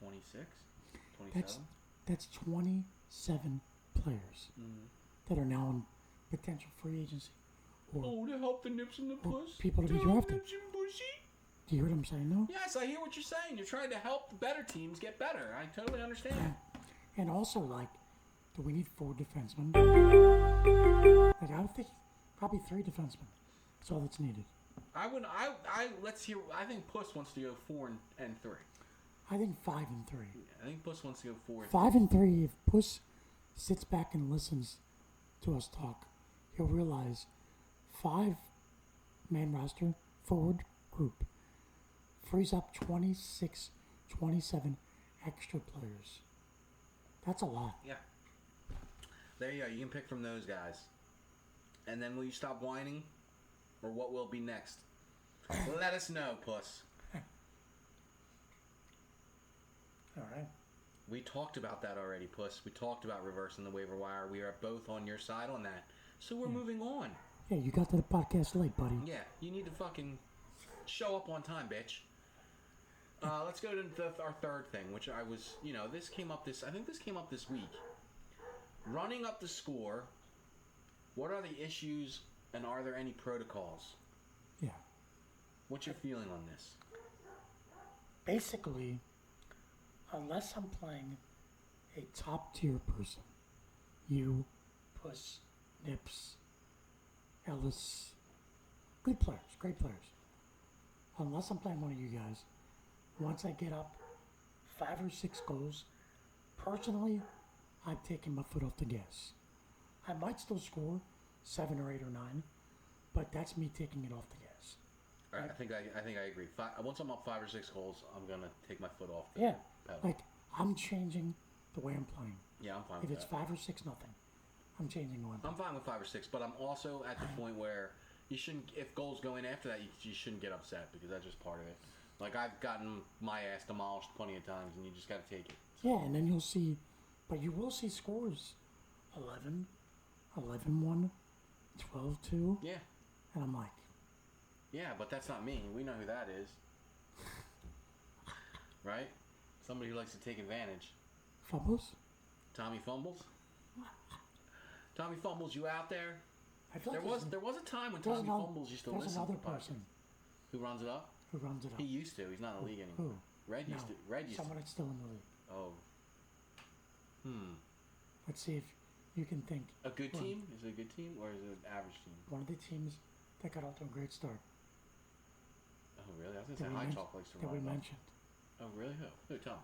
E: 26?
F: That's
E: 27?
F: that's 27 players that are now in potential free agency. Or
E: Oh, to help the Nips and the
F: or
E: Puss?
F: people to be
E: help
F: drafted.
E: Nips and Pussy?
F: do you hear what I'm saying? No.
E: Yes, I hear what you're saying. You're trying to help the better teams get better. I totally understand.
F: And also, like, do we need 4 defensemen? Like, I would think probably 3 defensemen. That's all that's needed.
E: Let's hear. I think Puss wants to go 4 and 3.
F: I think 5 and 3.
E: I think Puss wants to go 4 and
F: 5 and 3. If Puss sits back and listens to us talk, he'll realize 5-man roster forward group frees up 26, 27 extra players. That's a lot.
E: Yeah. There you go. You can pick from those guys. And then will you stop whining? Or what will be next? Let us know, Puss.
F: All right.
E: We talked about that already, Puss. We talked about reversing the waiver wire. We are both on your side on that. So we're moving on.
F: Yeah, you got to the podcast late, buddy.
E: Yeah, you need to fucking show up on time, bitch. Let's go to our third thing, which I was, this came up I think this came up this week. Running up the score, what are the issues and are there any protocols?
F: Yeah.
E: What's your feeling on this?
F: Basically, unless I'm playing a top tier person, you, Puss, Nips, Ellis, good players, great players. Unless I'm playing one of you guys, once I get up 5 or 6 goals, personally, I'm taking my foot off the gas. I might still score 7 or 8 or 9, but that's me taking it off the gas.
E: All right, I think I agree. Once I'm up 5 or 6 goals, I'm gonna take my foot off the
F: Yeah,
E: pedal.
F: like I'm changing the way I'm playing.
E: Yeah, I'm fine
F: If
E: with
F: it's
E: that.
F: 5 or 6, nothing. I'm changing the way I'm playing.
E: I'm fine with 5 or 6, but I'm also at the point where you shouldn't. If goals go in after that, you shouldn't get upset because that's just part of it. Like I've gotten my ass demolished plenty of times, and you just got to take it.
F: Yeah, and then you'll see, but you will see scores 11, 11-1, 12-2,
E: Yeah,
F: and I'm like,
E: yeah, but that's not me. We know who that is, right? Somebody who likes to take advantage.
F: fumbles?
E: Tommy Fumbles. Tommy Fumbles, you out there?
F: I feel
E: There
F: like
E: was a time when
F: there's
E: Tommy
F: another-
E: Fumbles used to
F: there's
E: listen to
F: another
E: the podcast.
F: person
E: Who runs it up?
F: who runs it up.
E: He used to. He's not in the league anymore.
F: Who?
E: Red
F: No,
E: used to. Red used to.
F: someone that's still in the league.
E: Oh.
F: Let's see if you can think
E: A good
F: Well-
E: team? Is it a good team or is it an average team?
F: one of the teams that got off to a great start
E: Oh, really? I was
F: that
E: going
F: we,
E: to say High
F: men-
E: Chalk likes to
F: that
E: run.
F: we
E: it.
F: mentioned.
E: Oh, really? Who? Who? Tell me.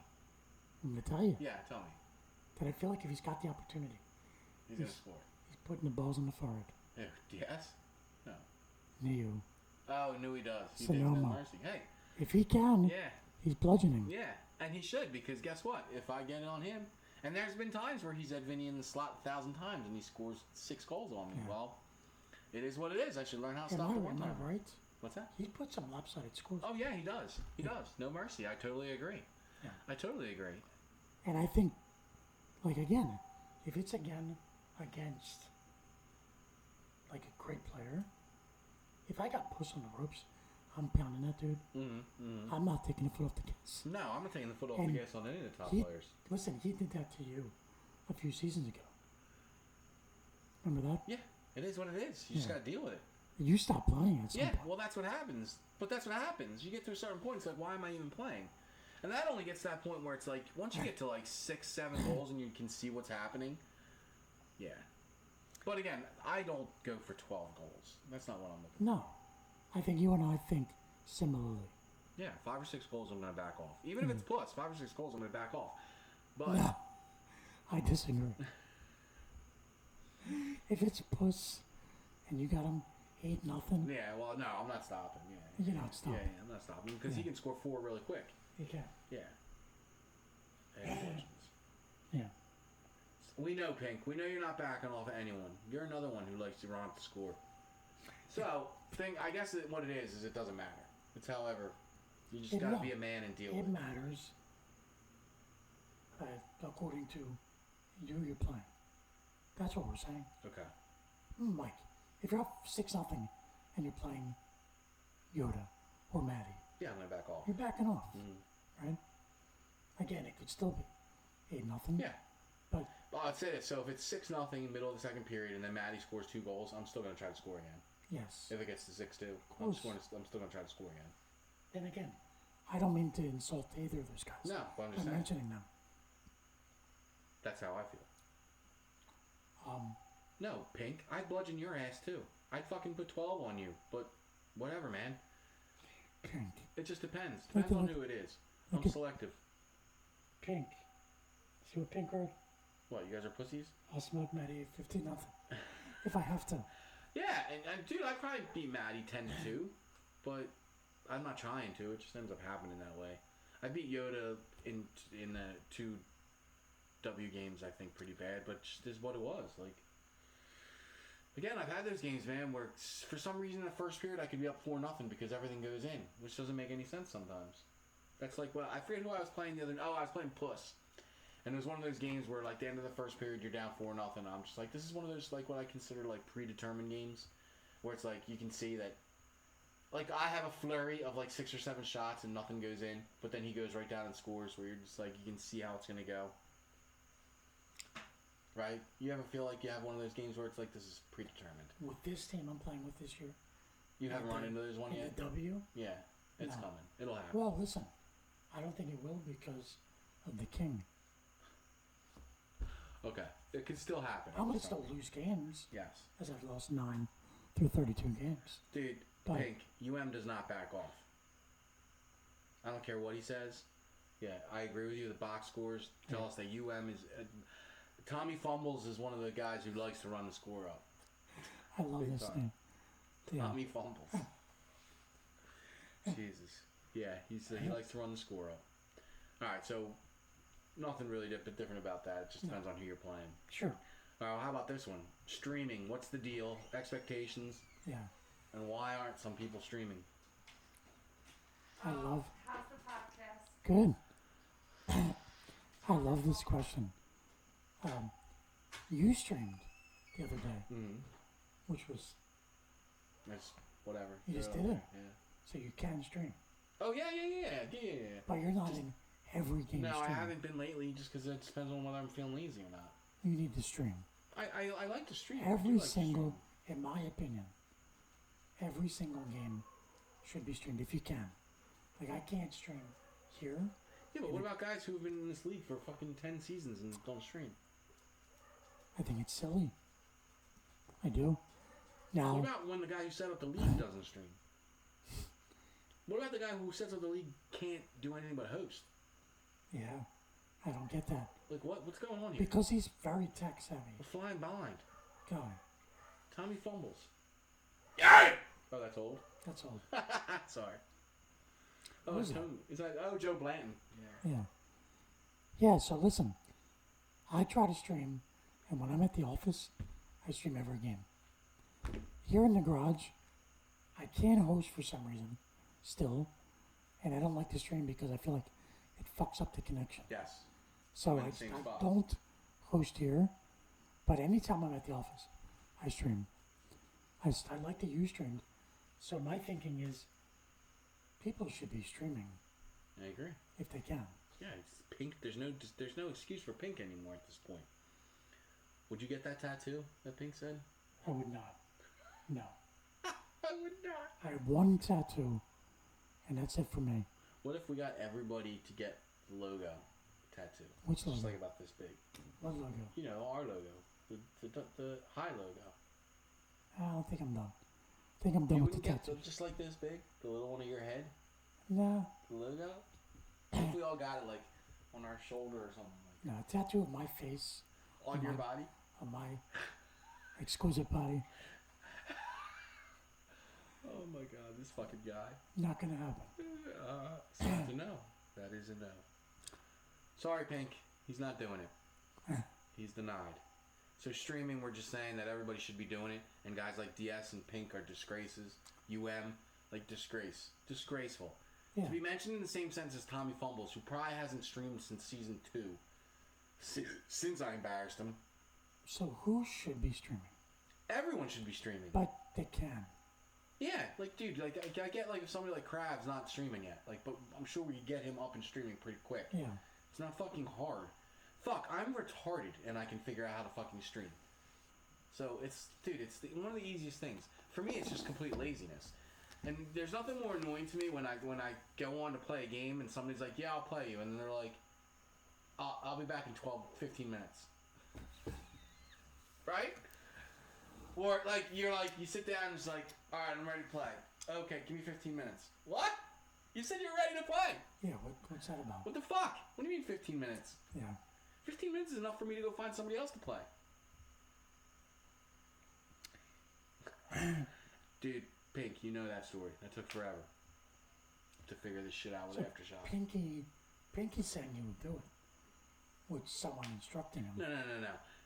F: I'm going to tell you
E: Yeah, tell me.
F: that I feel like if he's got the opportunity,
E: He's going to score.
F: he's putting the balls on the forehead.
E: Who? Yes? No.
F: Neo.
E: Oh, no, he does. He takes
F: Sonoma.
E: no mercy. Hey,
F: If he can,
E: yeah.
F: he's bludgeoning.
E: Yeah, and he should, because guess what? If I get it on him, and there's been times where he's had Vinny in the slot 1,000 times and he scores 6 goals on me.
F: Yeah.
E: Well, it is what it is. I should learn how to
F: Am
E: stop
F: I,
E: the one
F: am I
E: time.
F: right?
E: What's that?
F: He's put some lopsided scores.
E: Oh, yeah, he does. He does. No mercy. I totally agree.
F: Yeah.
E: I totally agree.
F: And I think, like, again, if it's again against, like, a great player, if I got pushed on the ropes, I'm pounding that dude. I'm not taking the foot off the gas.
E: No, I'm not taking the foot off
F: And
E: the gas on any of the top
F: he-
E: players.
F: Listen, he did that to you a few seasons ago. Remember that?
E: Yeah, it is what it is. You just
F: Yeah.
E: got to deal with it.
F: You stopped playing at some
E: Yeah,
F: point.
E: well, that's what happens. But that's what happens. You get to a certain point, it's like, why am I even playing? And that only gets to that point where it's like, once you get to like 6, 7 goals and you can see what's happening, yeah. But again, I don't go for 12 goals. That's not what I'm looking
F: No. I think you and I think similarly.
E: for. Yeah, 5 or 6 goals, I'm going to back off. Even if it's plus, 5 or 6 goals, I'm going to back off. But,
F: No. I disagree. If it's puss and you got him 8-0,
E: yeah, well, no, I'm not stopping. Yeah,
F: you're not stopping.
E: yeah, I'm not stopping. Because he
F: Yeah.
E: can score 4 really quick.
F: You can.
E: Yeah. And fortunes.
F: Yeah.
E: We know, Pink. We know you're not backing off of anyone. You're another one who likes to run up the score. So, I guess what it is it doesn't matter. It's however, you just
F: It
E: got to
F: won't.
E: be a man and deal
F: It
E: with it.
F: matters according to you're playing. That's what we're saying.
E: Okay.
F: Mike, if you're up 6-0 and you're playing Yoda or Maddie,
E: Yeah, I'm going to back off.
F: you're backing off,
E: Mm-hmm.
F: right? Again, it could still be 8-0.
E: Yeah.
F: But
E: Well, I'd say this. So if it's 6-0 middle of the second period and then Maddie scores 2 goals, I'm still going to try to score again.
F: yes.
E: If it gets to 6-2, I'm
F: course.
E: still going to try to score again.
F: Then again, I don't mean to insult either of those guys.
E: No, but I'm just
F: I'm
E: saying.
F: mentioning them.
E: That's how I feel.
F: Um,
E: No, Pink, I'd bludgeon your ass too. I'd fucking put 12 on you. But whatever, man.
F: Pink.
E: It just depends.
F: Look
E: Depends
F: at-
E: on who it is. I'm
F: look at-
E: selective.
F: Pink. See what Pink wrote?
E: What, you guys are pussies?
F: I'll smoke Maddie 15-0 if I have to.
E: Yeah, and dude, I'd probably beat Maddie 10-2, but I'm not trying to. It just ends up happening that way. I beat Yoda in the 2 W games, I think, pretty bad, but just is what it was. Like, again, I've had those games, man, where for some reason in the first period I could be up 4-0 because everything goes in, which doesn't make any sense sometimes. That's like, well, I forget who I was playing the other. Oh, I was playing Puss. And it was one of those games where, like, the end of the first period, you're down 4-0. I'm just like, this is one of those, like, what I consider, like, predetermined games. Where it's like, you can see that, like, I have a flurry of, like, 6 or 7 shots and nothing goes in. But then he goes right down and scores where you're just like, you can see how it's going to go. Right? You ever feel like you have one of those games where it's like, this is predetermined?
F: With this team I'm playing with this year,
E: You haven't
F: the-
E: run into this one
F: in
E: yet?
F: the W,
E: Yeah. It's
F: No.
E: coming. It'll happen.
F: well, listen, I don't think it will because of the king.
E: Okay. It could still happen.
F: I'm going to still lose games,
E: Yes.
F: as I've lost 9 through 32 games.
E: Dude,
F: But-
E: Pink, UM does not back off. I don't care what he says. Yeah, I agree with you. The box scores tell us that UM is... Tommy Fumbles is one of the guys who likes to run the score up.
F: I love
E: Big
F: this
E: time.
F: name. Yeah.
E: Tommy Fumbles. Jesus. Yeah, he likes to run the score up. All right, so nothing really different about that. It just depends on who you're playing.
F: Sure.
E: How about this one? Streaming. What's the deal? Expectations,
F: Yeah.
E: and why aren't some people streaming?
F: I love.
G: How's the podcast?
F: Good. I love this question. You streamed the other day,
E: Mm-hmm.
F: which was
E: That's whatever.
F: You just
E: Throw
F: did
E: out
F: it.
E: there, Yeah.
F: so you can stream,
E: Oh yeah.
F: but you're not in every game.
E: No, I
F: streaming.
E: haven't been lately, just because it depends on whether I'm feeling lazy or not.
F: You need to stream.
E: I like to stream. I do
F: Every
E: like to
F: single,
E: stream.
F: in my opinion, every single game should be streamed if you can. Like I can't stream here.
E: Yeah, but what about guys who've been in this league for fucking 10 seasons and don't stream?
F: I think it's silly. I do.
E: What
F: Now,
E: about when the guy who set up the league doesn't stream? What about the guy who sets up the league can't do anything but host?
F: yeah, I don't get that.
E: Like, what's going on here?
F: Because he's very tech savvy.
E: We're flying behind.
F: God,
E: Tommy fumbles. Yeah! Oh, that's old.
F: that's all.
E: Sorry. Oh,
F: Who
E: it's
F: is that?
E: Tony. Is that Joe Blanton? Yeah.
F: Yeah. Yeah, so listen, I try to stream, and when I'm at the office, I stream every game. Here in the garage, I can't host for some reason, still, and I don't like to stream because I feel like it fucks up the connection.
E: Yes.
F: So
E: I'm in
F: I
E: the same spot.
F: don't host here, but anytime I'm at the office, I stream. I like that you streamed, so my thinking is people should be streaming
E: I agree.
F: if they can.
E: Yeah, it's pink. There's no excuse for pink anymore at this point. Would you get that tattoo that Pink said?
F: I would not. No.
E: I would not.
F: I have one tattoo, and that's it for me.
E: What if we got everybody to get the logo tattoo?
F: Which
E: Just
F: logo?
E: like about this big.
F: What logo?
E: You know, our logo. The high logo.
F: I don't think I'm done. I think I'm done
E: You
F: with the
E: wouldn't get
F: tattoo.
E: just like this big? The little one of your head?
F: No,
E: The logo? If we all got it like on our shoulder or something like
F: no, a tattoo of my face
E: on your body?
F: on my exquisite body.
E: Oh my god, this fucking guy.
F: Not gonna happen.
E: It's not to know. That is a no. Sorry, Pink. He's not doing it. He's denied. So streaming, we're just saying that everybody should be doing it, and guys like DS and Pink are disgraces. Like disgrace. Disgraceful.
F: Yeah.
E: To be mentioned in the same sense as Tommy Fumbles, who probably hasn't streamed since season 2. Since I embarrassed him.
F: So who should be streaming?
E: Everyone should be streaming.
F: But they can.
E: Yeah, like, dude, like, I get, like, if somebody like Krabs not streaming yet, like, but I'm sure we could get him up and streaming pretty quick.
F: Yeah.
E: It's not fucking hard. Fuck, I'm retarded, and I can figure out how to fucking stream. So, it's one of the easiest things. For me, it's just complete laziness. And there's nothing more annoying to me when I go on to play a game, and somebody's like, yeah, I'll play you, and then they're like, I'll be back in 15 minutes. Right? Or, like, you sit down and it's like, alright, I'm ready to play. Okay, give me 15 minutes. What? You said you were ready to play.
F: Yeah, what's that about?
E: What the fuck? What do you mean 15 minutes?
F: Yeah.
E: 15 minutes is enough for me to go find somebody else to play. Dude, Pink, you know that story. That took forever to figure this shit out with
F: So
E: Aftershock.
F: Pinky's saying he would do it with someone instructing him.
E: No.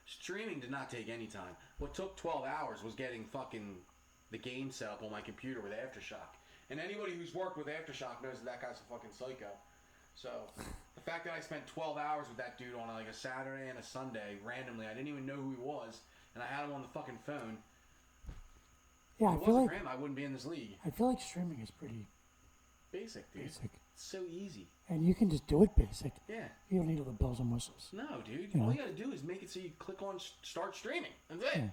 E: Streaming did not take any time. What took 12 hours was getting fucking the game set up on my computer with Aftershock. And anybody who's worked with Aftershock knows that guy's a fucking psycho. So, the fact that I spent 12 hours with that dude on like a Saturday and a Sunday, randomly, I didn't even know who he was, and I had him on the fucking phone.
F: Yeah,
E: If it wasn't for him, I wouldn't be in this league.
F: I feel like streaming is pretty
E: Basic, dude.
F: basic.
E: It's so easy.
F: And you can just do it basic.
E: Yeah.
F: You don't need all the bells and whistles.
E: No, dude.
F: You
E: All
F: know?
E: you gotta do is make it so you click on start streaming. That's it.
F: Yeah.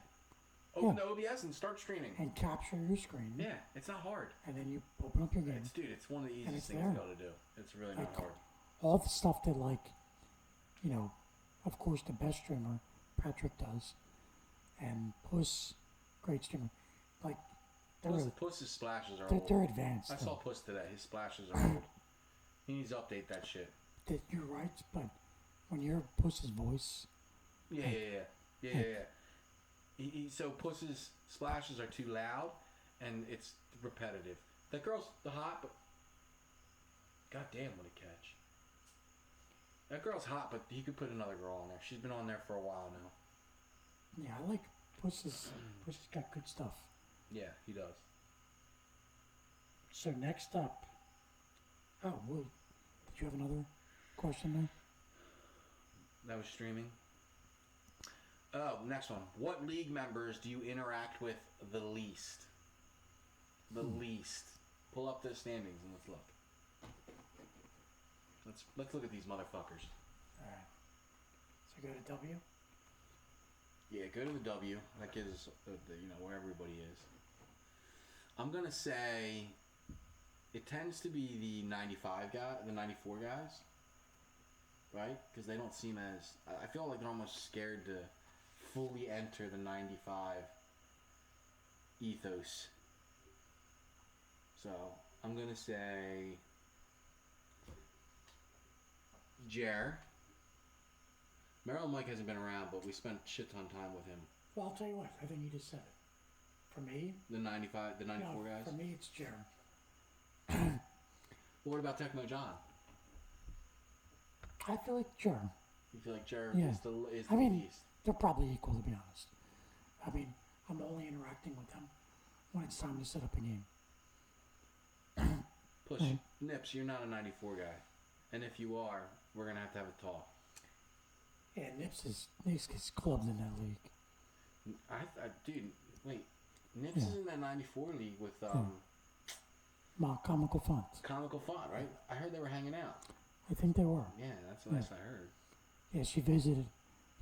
E: Open
F: Yeah.
E: the OBS and start streaming.
F: And capture your screen.
E: Yeah, it's not hard.
F: And then you open up your game.
E: It's one of the
F: And
E: easiest
F: it's
E: things
F: there.
E: to be able to do. It's really not
F: Like,
E: hard.
F: all the stuff that, like, you know, of course the best streamer, Patrick, does. And Puss, great streamer. Like,
E: Puss's splashes are
F: they're
E: old.
F: advanced.
E: I
F: though.
E: saw Puss today. His splashes are old. He needs to update that shit.
F: That you're right, but when you hear Puss's voice,
E: Yeah. So Puss's splashes are too loud, and it's repetitive. That girl's hot, but goddamn, what a catch! That girl's hot, but he could put another girl on there. She's been on there for a while now.
F: yeah, I like Puss's got good stuff.
E: Yeah, he does.
F: So next up, did you have another question there?
E: That was streaming. Oh, next one. What league members do you interact with the least? The least. Pull up the standings and let's look. Let's look at these motherfuckers.
F: All right. So go to W.
E: Yeah, go to the W. That gives us where everybody is. I'm gonna say it tends to be the 95 guy, the 94 guys, right? Because they don't seem as. I feel like they're almost scared to fully enter the 95 ethos. So I'm gonna say Jer. Merrill Mike hasn't been around, but we spent shit ton of time with him.
F: Well, I'll tell you what. I think you just said it. For me,
E: The 95, the 94
F: no,
E: guys.
F: for me it's Jared.
E: Well, what about Tecmo John?
F: I feel like Jared.
E: You feel like Jer
F: Yeah.
E: is the
F: I mean,
E: least?
F: they're probably equal, to be honest. I mean, I'm only interacting with them when it's time to set up a game.
E: Push. Nips, you're not a 94 guy. And if you are, we're going to have a talk.
F: Yeah, Nips is clubbed in that league.
E: Dude, wait. Nips is in that 94 league with
F: My comical font.
E: Comical Font, right? I heard they were hanging out.
F: I think they were.
E: Yeah, that's the last I heard.
F: Yeah, she visited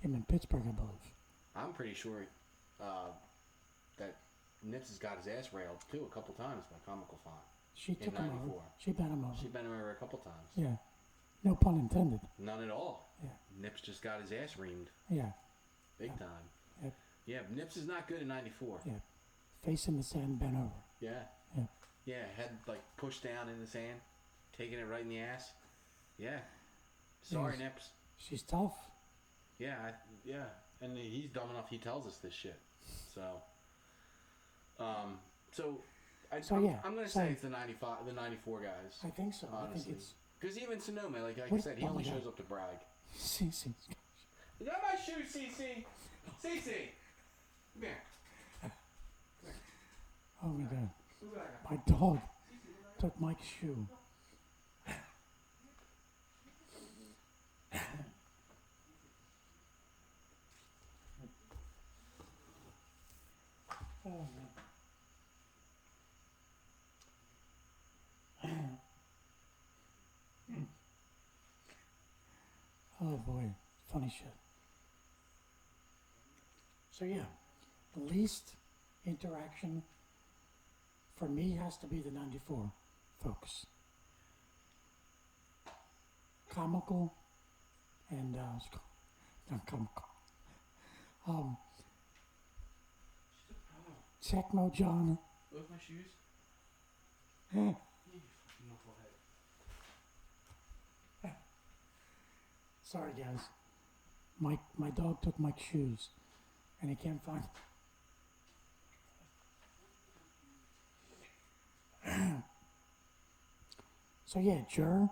F: him in Pittsburgh, I believe.
E: I'm pretty sure that Nips has got his ass railed, too, a couple times by Comical Font.
F: She took him
E: 94.
F: over. She bent him over.
E: She bent him over a couple times.
F: Yeah. No pun intended.
E: None at all.
F: Yeah.
E: Nips just got his ass reamed.
F: Yeah.
E: Big time.
F: Yep.
E: Yeah, Nips is not good in 94.
F: Yeah. Face in the sand, bent over.
E: Yeah.
F: Yeah.
E: Yeah, head like pushed down in the sand, taking it right in the ass. Yeah. Sorry,
F: Yes.
E: Nips.
F: She's tough.
E: Yeah, yeah. And he's dumb enough. He tells us this shit. So, I'm gonna say it's the 95, the 94 guys.
F: I think so. I
E: Honestly.
F: think it's.
E: Because even Sonoma, like I
F: What-
E: said, he
F: oh
E: only
F: my God.
E: shows up to brag.
F: CC.
E: Is that my shoe, CC? CC, come here.
F: Oh my God.
E: Who's that guy?
F: My dog took Mike's shoe. Oh man. Oh boy, funny shit. So yeah, the least interaction for me has to be the 94 folks. Comical and not comical. Tecmo John.
E: With my shoes?
F: Eh, Sorry guys. My dog took Mike's shoes and he can't find So yeah, Jer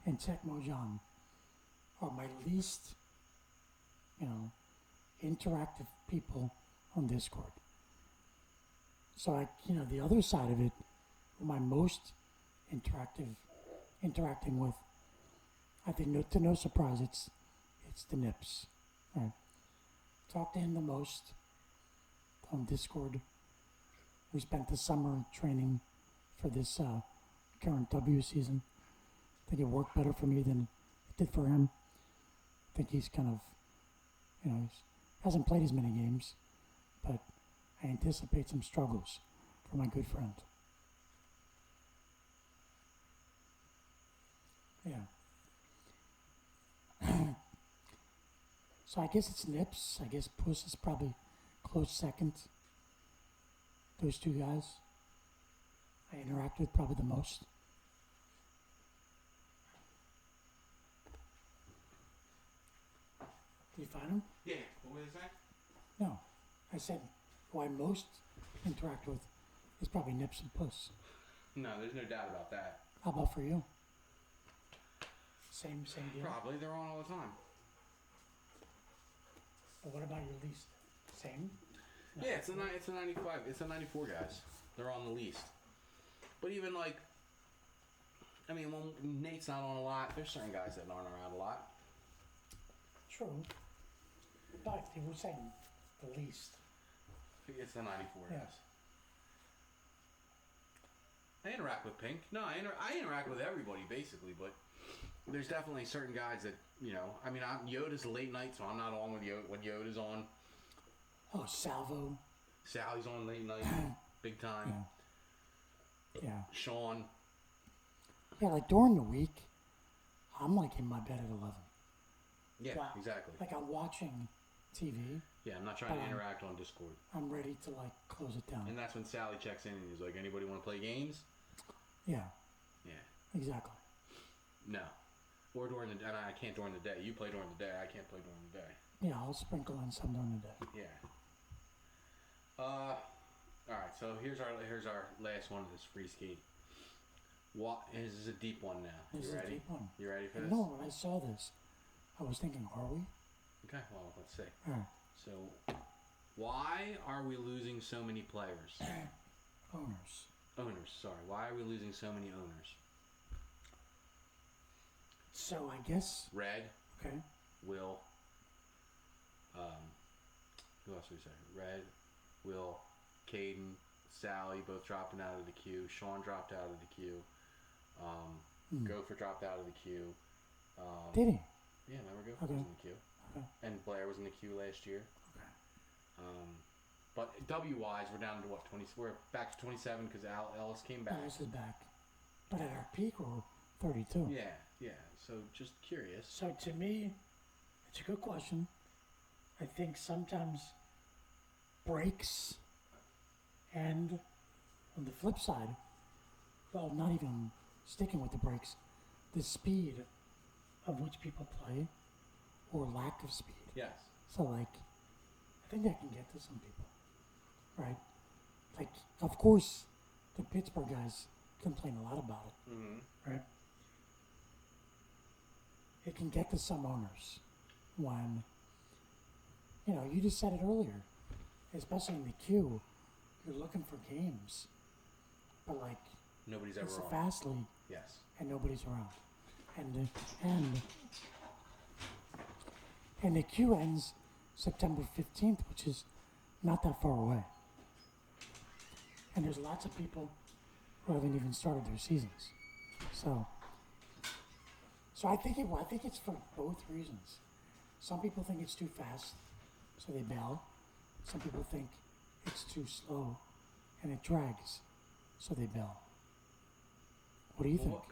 F: and Tecmo John are my least, interactive people on Discord. So the other side of it, who I'm most interacting with, I think to no surprise, it's the Nips. Right. Talk to him the most on Discord. We spent the summer training for this current W season. I think it worked better for me than it did for him. I think he's kind of, he hasn't played as many games, but I anticipate some struggles for my good friend. Yeah. So I guess it's Nips. I guess Puss is probably close second. Those two guys I interact with probably the most. Did you find them?
E: Yeah. What was that?
F: No. I said who I most interact with is probably Nips and Puss.
E: No, there's no doubt about that.
F: How about for you? Same deal.
E: Probably. They're on all the time.
F: But what about your least? Same? No.
E: Yeah, it's a 95. It's a 94 guys. They're on the least. But even when Nate's not on a lot, there's certain guys that aren't around a lot.
F: True. But they were saying the least.
E: It's the 94
F: Yeah.
E: guys. I interact with Pink. No, I interact with everybody basically, but there's definitely certain guys that Yoda's late night, so I'm not on with Yoda when Yoda's on.
F: Oh, Salvo.
E: Sally's on late night, big time.
F: Yeah.
E: Sean.
F: Yeah, like during the week, I'm like in my bed at 11.
E: Yeah,
F: Wow.
E: exactly.
F: Like I'm watching TV.
E: Yeah, I'm not trying to
F: Um,
E: interact on Discord.
F: I'm ready to like close it down.
E: And that's when Sally checks in and he's like, anybody want to play games?
F: Yeah,
E: Yeah.
F: exactly.
E: No. Or during the day. And I can't during the day. You play during the day. I can't play during the day.
F: Yeah, I'll sprinkle in some during the day.
E: Yeah. Alright, so here's our last one of this free skate. This is a deep one now.
F: This
E: You
F: is a
E: ready?
F: deep one.
E: You ready for this?
F: No, when I saw this, I was thinking, are we?
E: Okay, well, let's see.
F: All right.
E: So, why are we losing so many players? Owners, sorry. Why are we losing so many owners?
F: So I guess.
E: Red,
F: Okay.
E: Will, who else did we say? Red, Will, Caden, Sally, both dropping out of the queue. Sean dropped out of the queue. Gopher dropped out of the queue.
F: Did he?
E: Yeah, remember Gopher was in the queue.
F: Okay.
E: And Blair was in the queue last year.
F: Okay.
E: But W-wise, we're down to what, 20? We're back to 27 because Ellis came back.
F: Alice is back. But at our peak, we're 32.
E: Yeah. So just curious.
F: So to me, it's a good question. I think sometimes breaks, and on the flip side, well, not even sticking with the breaks, the speed of which people play, or lack of speed.
E: Yes.
F: So like, I think that can get to some people, right? Like, of course, the Pittsburgh guys complain a lot about it, right? It can get to some owners when, you just said it earlier, especially in the queue, you're looking for games, but like,
E: Nobody's ever
F: it's a
E: on.
F: fast league
E: Yes.
F: and nobody's around, and the queue ends September 15th, which is not that far away, and there's lots of people who haven't even started their seasons, so I think it's for both reasons. Some people think it's too fast, so they bail. Some people think it's too slow and it drags, so they bail. What do you think?
E: Well,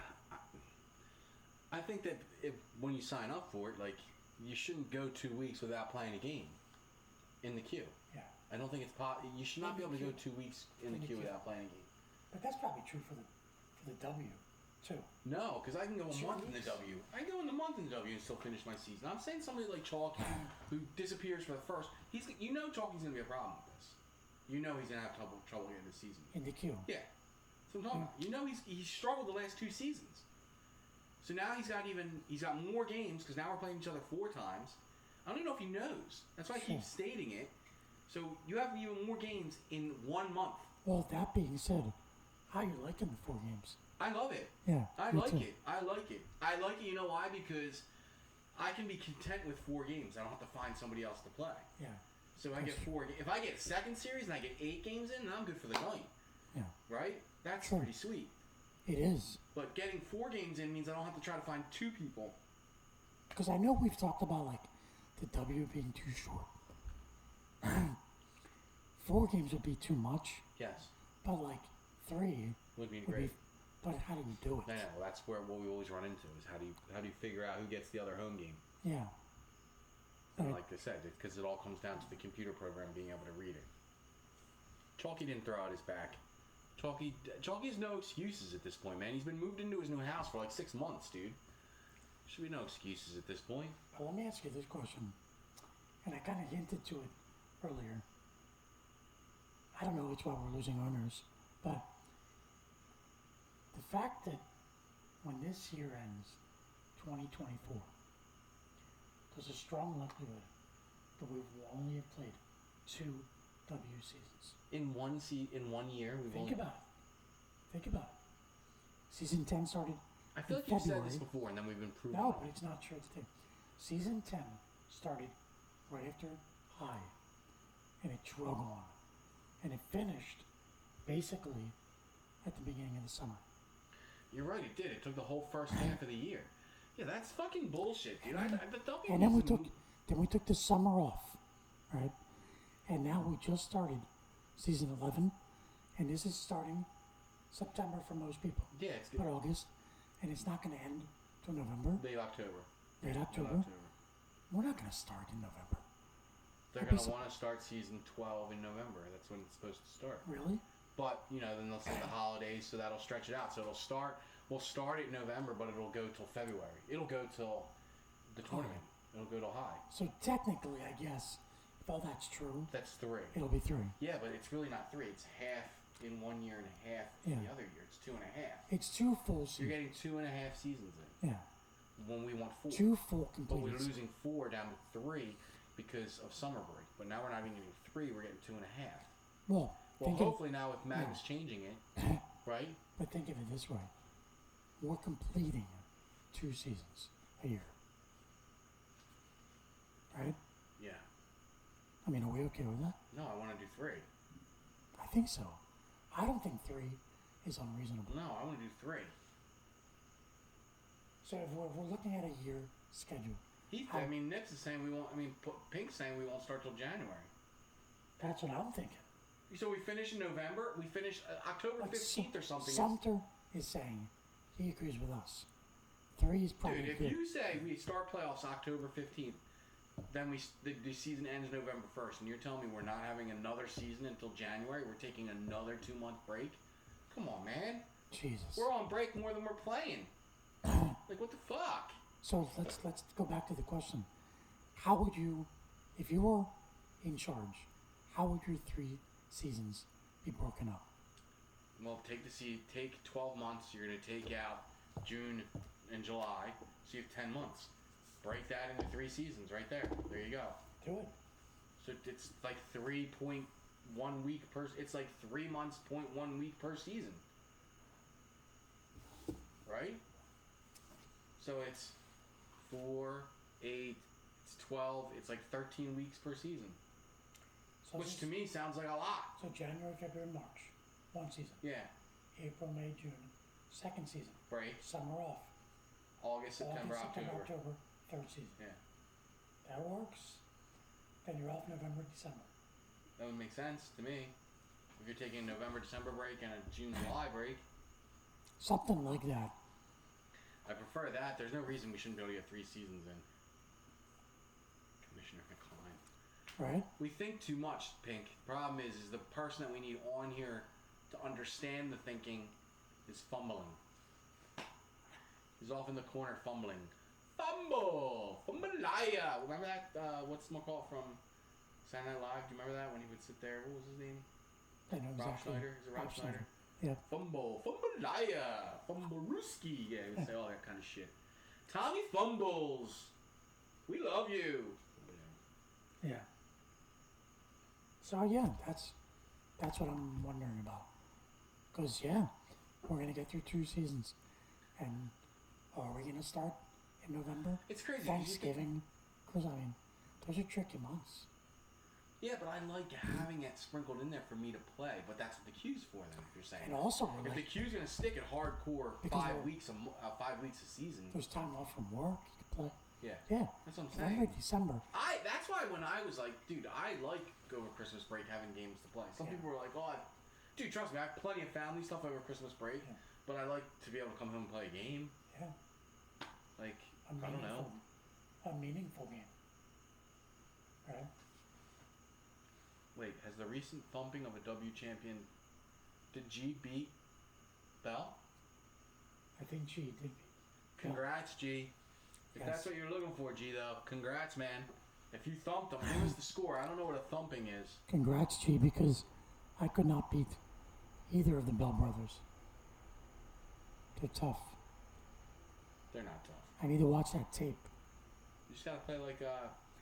E: I think that when you sign up for it, like, you shouldn't go 2 weeks without playing a game in the queue.
F: Yeah.
E: I don't think it's you should not be able to go 2 weeks in the queue without playing a game.
F: But that's probably true for the W, too.
E: No, because I can go a
F: 2
E: month in the
F: weeks?
E: W. I can go in the month in the W and still finish my season. I'm saying somebody like Chalky, who disappears for the first. Chalky's going to be a problem with this. He's going to have trouble getting the season.
F: In the queue.
E: Yeah. So I'm talking about. He's struggled the last 2 seasons. So now he's got more games because now we're playing each other 4 times. I don't even know if he knows. That's why I keep stating it. So you have even more games in 1 month.
F: Well, that being said, how you liking the 4 games?
E: I love it.
F: Yeah.
E: I
F: me
E: like
F: too.
E: it. I like it. You know why? Because I can be content with 4 games. I don't have to find somebody else to play.
F: Yeah.
E: So I get 4. If I get a second series and I get 8 games in, then I'm good for the night.
F: Yeah.
E: Right? That's
F: Sure.
E: pretty sweet.
F: It is.
E: But getting 4 games in means I don't have to try to find 2 people.
F: Because I know we've talked about, like, the W being too short. 4 games would be too much,
E: Yes.
F: but, like, 3
E: Would be
F: would
E: great.
F: be... But how do you do it?
E: I know. That's what we always run into is how do you figure out who gets the other home game?
F: Yeah.
E: And
F: Right.
E: like I said, because it all comes down to the computer program being able to read it. Chalky didn't throw out his back. Chalky has no excuses at this point, man. He's been moved into his new house for like 6 months, dude. Should be no excuses at this point.
F: But let me ask you this question, and I kind of hinted to it earlier. I don't know which why we're losing owners, but the fact that when this year ends, 2024, there's a strong likelihood that we will only have played 2 W seasons.
E: In one year, we've
F: Think
E: only...
F: about it. Think about it. Season 10 started
E: I feel
F: in
E: like you've said
F: February.
E: this before, and then we've been proven
F: No,
E: wrong.
F: but it's not true. It's true. Season 10 started right after high, and it drug on, and it finished basically at the beginning of the summer.
E: You're right, it did. It took the whole first half of the year. Yeah, that's fucking bullshit, dude. The W
F: And then we
E: needs to
F: took
E: move-
F: the summer off, right? And now we just started season 11, and this is starting September for most people,
E: Yeah, it's
F: but
E: good.
F: August, and it's not going to end till November,
E: Late October.
F: late October. We're not going to start in November.
E: They're going to want to start season 12 in November. That's when it's supposed to start.
F: Really?
E: But, then they'll say the holidays, so that'll stretch it out. So we'll start it in November, but it'll go till February. It'll go till the tournament. It'll go till high.
F: So technically, I guess, if all that's true,
E: That's 3.
F: it'll be 3.
E: Yeah, but it's really not 3. It's half in 1 year and half in the other year. It's 2.5.
F: It's 2 full
E: You're
F: seasons.
E: getting 2.5 seasons in.
F: Yeah.
E: When we want 4.
F: 2 full
E: But we're
F: completed.
E: losing 4 down to 3 because of summer break. But now we're not even getting 3, we're getting 2.5.
F: Well,
E: Well,
F: think of,
E: hopefully now with Madden's changing it, right?
F: but think of it this way. We're completing 2 seasons a year. Right?
E: Yeah.
F: I mean, are we okay with that?
E: No, I want to do 3.
F: I think so. I don't think 3 is unreasonable.
E: No, I want to do 3.
F: So if we're looking at a year schedule,
E: Nips is saying we won't. Pink's saying we won't start till January.
F: that's what I'm thinking.
E: So we finish in November. We finish October
F: Like
E: 15th or something.
F: Sumter is saying he agrees with us. 3 is probably
E: Dude, if
F: good.
E: you say we start playoffs October 15th, then the season ends November 1st, and you're telling me we're not having another season until January, we're taking another 2-month break? Come on, man.
F: Jesus.
E: We're on break more than we're playing. Like, what the fuck?
F: So let's go back to the question. How would you, if you were in charge, how would your 3 seasons be broken up?
E: Well, take 12 months. You're going to take out June and July, so you have 10 months. Break that into 3 seasons right there. There you go.
F: Do it.
E: So it's like 3.1 week per. It's like 3 months, 0.1 week per season. Right? So it's 4, 8, it's 12. It's like 13 weeks per season.
F: So
E: Which to me sounds like a lot.
F: So January, February, March, 1 season.
E: Yeah.
F: April, May, June, 2nd season.
E: Break.
F: Summer off.
E: August, September, October.
F: October, 3rd season.
E: Yeah.
F: That works. Then you're off November, December.
E: That would make sense to me. If you're taking a November, December break and a June, July break.
F: Something like that.
E: I prefer that. There's no reason we shouldn't be able to get 3 seasons in. Commissioner McCline.
F: Right?
E: We think too much, Pink. Problem is the person that we need on here to understand the thinking is fumbling. He's off in the corner fumbling. Fumble! Fumbalaya! Remember that? What's the call from Saturday Night Live? Do you remember that when he would sit there? What was his name?
F: I know
E: Rob
F: exactly.
E: Schneider? Is it Rob Schneider?
F: Yeah.
E: Fumble, Fumbalaya, Fumblerooski. Yeah, we say all that kind of shit. Tommy Fumbles, we love you.
F: Yeah. So yeah, that's what I'm wondering about. Cause yeah, we're gonna get through 2 seasons, and are we gonna start in November?
E: It's crazy.
F: Thanksgiving, cause I mean, those are tricky months.
E: Yeah, but I like having it sprinkled in there for me to play. But that's what the queue's for, then. If you're saying.
F: And also,
E: if the queue's gonna stick at hardcore
F: Because
E: 5 weeks a season.
F: there's time off from work. You can play.
E: Yeah.
F: Yeah.
E: That's what I'm saying.
F: November, December.
E: That's why when I was like, dude, I like over Christmas break having games to play. Some
F: Yeah.
E: people were like, dude, trust me, I have plenty of family stuff over Christmas break, but I like to be able to come home and play a game.
F: Yeah.
E: Like,
F: A
E: I don't know.
F: meaningful game. Right?
E: Wait, has the recent thumping of a W champion, did G beat Bell?
F: I think she did.
E: Congrats, G. If
F: Yes.
E: that's what you're looking for, G, though, congrats, man. If you thumped him, give us the score. I don't know what a thumping is.
F: Congrats, G, because I could not beat either of the Bell brothers. They're tough.
E: They're not tough.
F: I need to watch that tape.
E: You just gotta play like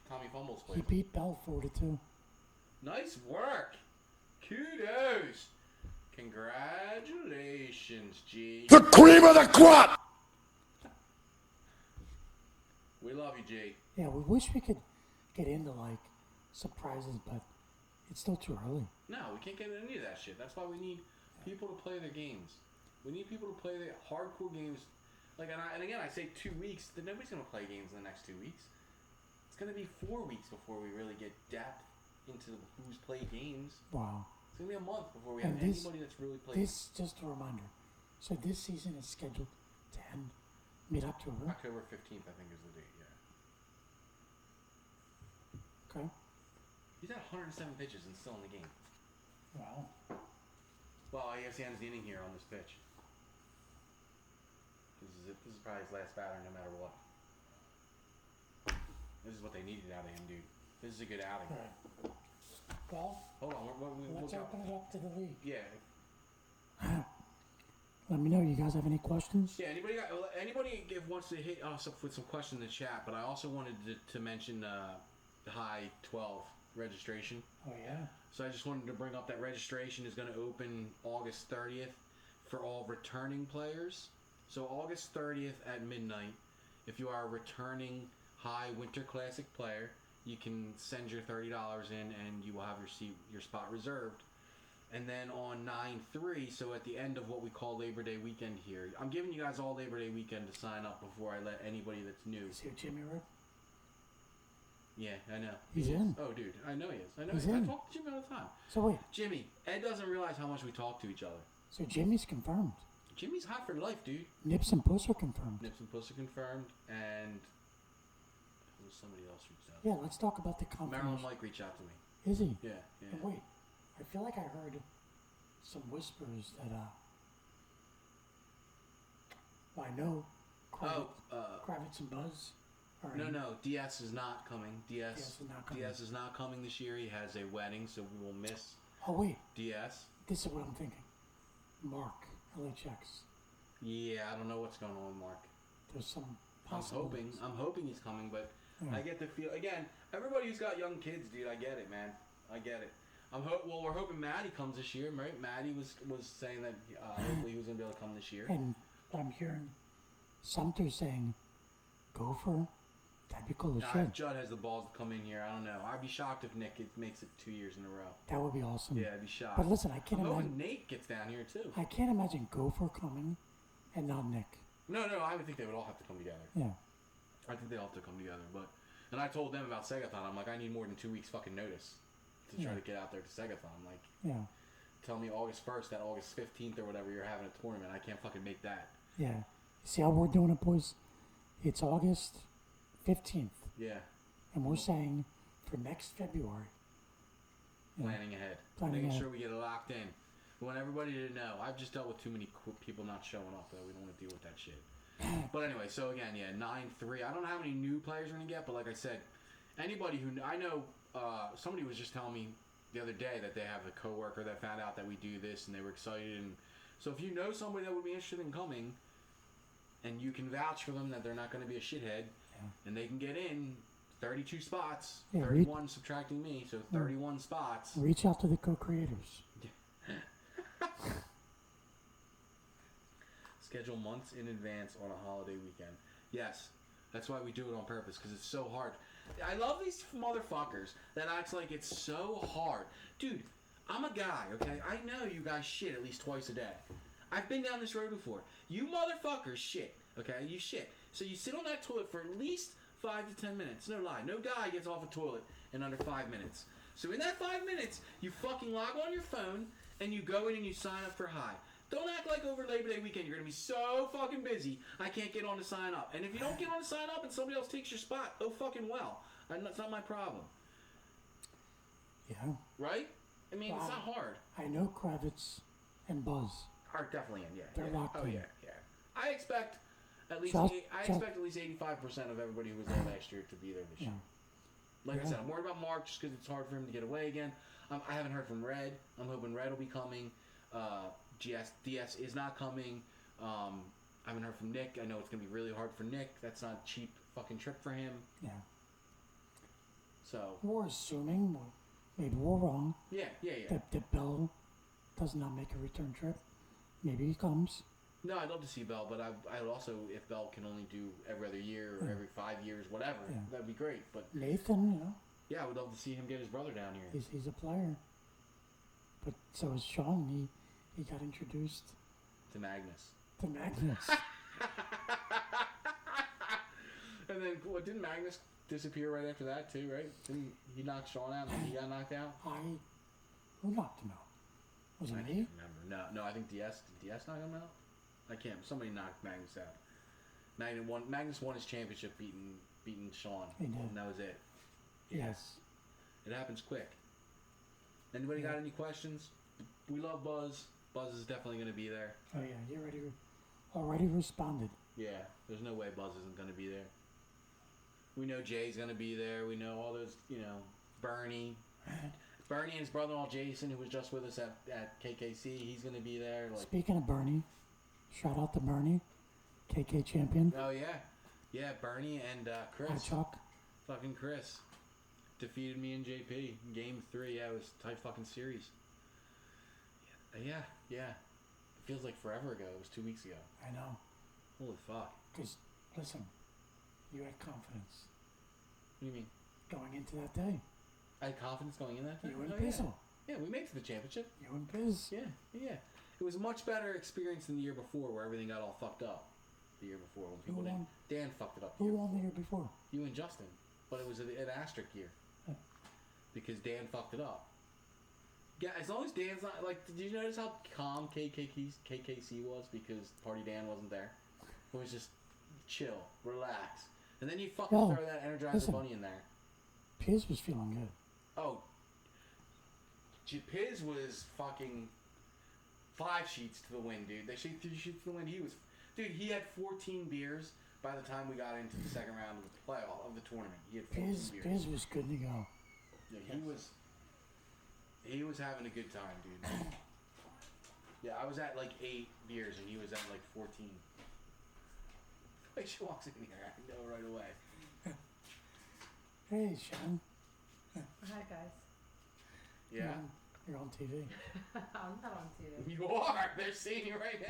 E: Tommy Fumbles
F: He
E: plays.
F: beat Bell 4-2.
E: Nice work. Kudos. Congratulations, G.
G: The cream of the crop!
E: We love you, G.
F: Yeah, we wish we could get into like surprises, but it's still too early.
E: No, we can't get into any of that shit. That's why we need people to play their games. We need people to play their hardcore games. Like, and again, I say 2 weeks. Then nobody's gonna play games in the next 2 weeks. It's gonna be 4 weeks before we really get depth into who's played games.
F: Wow.
E: It's gonna be a month before we
F: And
E: have
F: this-
E: anybody that's really played.
F: This, just a reminder. So this season is scheduled to end mid-October.
E: October 15th, I think, is the date. Yeah.
F: Okay.
E: He's at 107 pitches and still in the game.
F: Well,
E: Well, I guess he ends the inning here on this pitch. This is it. This is probably his last batter, no matter what. This is what they needed out of him, dude. This is a good outing.
F: all right. Well,
E: Hold on,
F: let's open it up to the league.
E: Yeah,
F: Let me know. You guys have any questions?
E: yeah. Anybody wants to hit us up with some questions in the chat? But I also wanted to mention the high 12 registration.
F: Oh yeah.
E: So I just wanted to bring up that registration is going to open August 30th for all returning players. So August 30th at midnight, if you are a returning high Winter Classic player, you can send your $30 in and you will have your spot reserved. And then on 9/3, so at the end of what we call Labor Day weekend here, I'm giving you guys all Labor Day weekend to sign up before I let anybody that's new.
F: See what Jimmy wrote?
E: Yeah, I know.
F: He's
E: He is.
F: in.
E: Oh, dude, I know he is. I know.
F: He's
E: I
F: in.
E: talk to Jimmy all the time.
F: So wait.
E: Jimmy, Ed doesn't realize how much we talk to each other.
F: So Jimmy's confirmed.
E: Jimmy's hot for life, dude.
F: Nips and Puss are confirmed.
E: Nips and Puss are confirmed, and there was somebody else reached out.
F: Yeah, let's talk about the
E: Marilyn
F: confirmation.
E: Mike reached out to me.
F: Is he?
E: Yeah, yeah.
F: And wait, I feel like I heard some whispers that well, I know Kravitz and Buzz are in.
E: No, DS is not coming. DS
F: DS is not coming.
E: DS is not coming this year. He has a wedding, so we will miss
F: Oh wait,
E: DS.
F: this is what I'm thinking. Mark, LHX.
E: Yeah, I don't know what's going on with Mark.
F: There's some
E: I'm
F: possibilities.
E: hoping he's coming, but
F: Yeah.
E: I get the feel again. Everybody who's got young kids, dude, I get it, man. I get it. Well, we're hoping Maddie comes this year, right? Maddie was saying that hopefully he was gonna be able to come this year.
F: And I'm hearing Sumter saying, "Gopher, that'd be cool as
E: Now,
F: shit.
E: if Judd has the balls to come in here, I don't know. I'd be shocked if Nick makes it 2 years in a row.
F: That would be awesome."
E: Yeah, I'd be shocked.
F: But listen, I can't
E: I'm hoping
F: imagine.
E: Nate gets down here too.
F: I can't imagine Gopher coming and not Nick.
E: No, I would think they would all have to come together.
F: Yeah.
E: I think they all have to come together. And I told them about Segathon. I'm like, I need more than 2 weeks fucking notice to try
F: Yeah.
E: to get out there to Segathon. Like,
F: Yeah.
E: tell me August 1st, that August 15th or whatever, you're having a tournament. I can't fucking make that.
F: Yeah. See how we're doing it, boys? It's August 15th,
E: Yeah,
F: and we're saying for next February. Yeah.
E: planning ahead.
F: Planning
E: Making
F: ahead.
E: sure we get it locked in. We want everybody to know. I've just dealt with too many people not showing up, though. We don't want to deal with that shit. But anyway, so again, yeah, 9-3. I don't know how many new players we're going to get, but like I said, anybody who... I know somebody was just telling me the other day that they have a coworker that found out that we do this, and they were excited. And so if you know somebody that would be interested in coming, and you can vouch for them that they're not going to be a shithead, and they can get in 32 spots,
F: Yeah,
E: 31 subtracting me, so 31 spots.
F: Reach out to the co-creators.
E: Schedule months in advance on a holiday weekend. Yes, that's why we do it on purpose, because it's so hard. I love these motherfuckers that acts like it's so hard. Dude, I'm a guy, okay? I know you guys shit at least twice a day. I've been down this road before. You motherfuckers shit, okay? You shit. So you sit on that toilet for at least 5 to 10 minutes. No lie. No guy gets off a toilet in under 5 minutes. So in that 5 minutes, you fucking log on your phone and you go in and you sign up for High. Don't act like over Labor Day weekend you're going to be so fucking busy I can't get on to sign up. And if you don't get on to sign up and somebody else takes your spot, oh fucking well. That's not my problem.
F: Yeah.
E: Right? I mean, it's not hard.
F: I know Kravitz and Buzz.
E: Are definitely in, yeah.
F: They're
E: yeah.
F: locked
E: Oh
F: in.
E: yeah. I expect at least
F: Just-
E: I expect at least 85% of everybody who was there last year to be there this year. Like I said, I'm worried about Mark just because it's hard for him to get away again. I haven't heard from Red. I'm hoping Red will be coming. DS is not coming. I haven't heard from Nick. I know it's gonna be really hard for Nick. That's not a cheap fucking trip for him.
F: Yeah.
E: So
F: We're assuming, maybe we're wrong,
E: yeah.
F: that Bell does not make a return trip. Maybe he comes.
E: No, I'd love to see Bell, but I would also, if Bell can only do every other year or every 5 years, whatever, that'd be great. But
F: Nathan, you know,
E: yeah, I would love to see him get his brother down here.
F: he's a player. But so is Sean. He got introduced
E: To Magnus.
F: to Magnus.
E: And then, what, didn't Magnus disappear right after that, too, right? Didn't he knock Sean out and he got knocked out?
F: Who knocked him out? Was it
E: I
F: me?
E: can't remember. No, I think did DS knock him out? I can't. Somebody knocked Magnus out. Magnus won his championship beating Sean.
F: He did.
E: And that was it.
F: Yes.
E: It happens quick. Anybody got any questions? We love Buzz. Buzz is definitely going to be there.
F: Oh yeah, you already responded.
E: Yeah, there's no way Buzz isn't going to be there. We know Jay's going to be there. We know all those, Bernie. Bernie and his brother-in-law Jason, who was just with us at KKC, he's going to be there.
F: Speaking of Bernie, shout out to Bernie, KK champion.
E: Oh, yeah. Yeah, Bernie and Chris.
F: Hi, Chuck.
E: Fucking Chris. Defeated me and JP in Game 3. Yeah, it was a tight fucking series. Yeah. It feels like forever ago. It was 2 weeks ago.
F: I know.
E: Holy fuck.
F: Because, listen, you had confidence.
E: What do you mean?
F: Going into that day.
E: I had confidence going in that day?
F: You and
E: Oh,
F: Pizzle.
E: Yeah, we made it to the championship.
F: You and Piz.
E: Yeah. It was a much better experience than the year before where everything got all fucked up. The year before when people didn't. Dan fucked it up.
F: Who won the year before?
E: You and Justin. But it was an asterisk year. Because Dan fucked it up. Yeah, as long as Dan's not, did you notice how calm KKC was because Party Dan wasn't there? It was just chill, relax. And then you fucking throw that Energizer Bunny in there.
F: Piz was feeling good.
E: Oh. Piz was fucking 5 sheets to the wind, dude. They shoot 3 sheets to the wind. He had 14 beers by the time we got into the second round of the playoff of the tournament. He had 14 beers.
F: Piz was good to go.
E: Yeah, he was having a good time, dude. Yeah, I was at 8 beers and he was at 14. Like she walks in here, I know right away.
F: Hey, Sean.
G: Hi, guys.
E: Yeah.
F: You're on TV.
G: I'm not on TV.
E: You are. They're seeing you right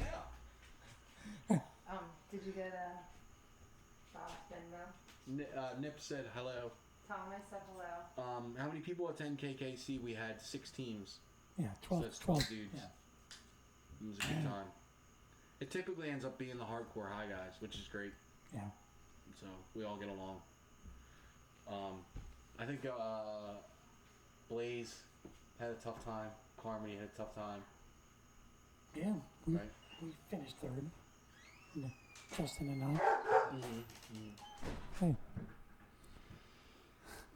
E: now.
G: Did you get Venmo?
E: Nip said hello.
G: Tell him I said hello.
E: How many people attend KKC? We had 6 teams.
F: Yeah, 12.
E: So that's
F: 12
E: dudes.
F: Yeah.
E: It was a good time. It typically ends up being the hardcore high guys, which is great.
F: Yeah.
E: So we all get along. I think Blaze had a tough time. Carmody had a tough time.
F: Yeah, we finished third. Justin and I. Hey,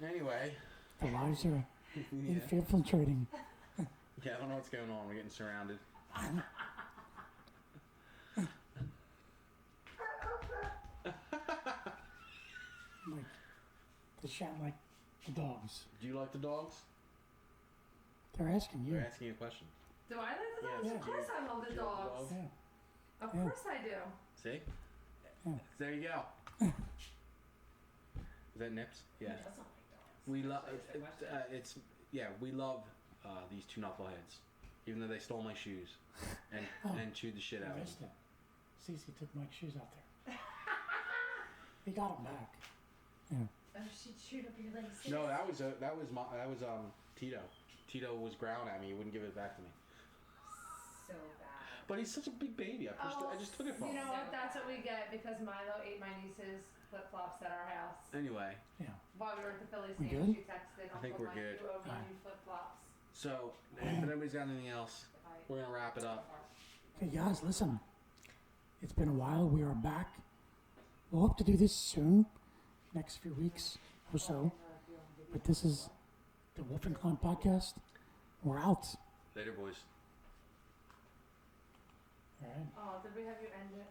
E: Anyway.
F: the lives are infiltrating.
E: Yeah, I don't know what's going on. We're getting surrounded.
F: They sound like the dogs.
E: Do you like the dogs?
F: They're asking you.
E: They're asking you a question.
G: Do I like the dogs?
E: Yeah,
G: Of course I love the dogs.
F: Yeah.
G: Of course I do.
E: See?
F: Yeah.
E: There you go. Is that Nips? Yeah.
G: He doesn't like dogs.
E: We love
G: That's the question.
E: we love these 2 knuckleheads, even though they stole my shoes and chewed the shit out
F: I
E: of
F: missed
E: them.
F: it. Cece took Mike's shoes out there. He got them back. Yeah.
G: Oh, she chewed up your laces.
E: No, that was Tito. Tito was growling at me. He wouldn't give it back to me.
G: So bad.
E: But he's such a big baby. I just took it from
G: You
E: him.
G: know what? That's what we get because Milo ate my niece's flip-flops at our house.
E: Anyway,
G: While we were at the Phillies
F: We
G: game,
F: good?
G: she texted
E: I think
G: Uncle
E: we're
G: Mike,
E: good.
G: you owe me new flip-flops.
E: so if anybody's got anything else, we're gonna wrap it up.
F: Hey guys, listen. It's been a while. We are back. We'll hope to do this soon, next few weeks or so. But this is the Wolf and Cline podcast. We're out.
E: Later, boys.
F: All right.
G: Oh, did we have you end it?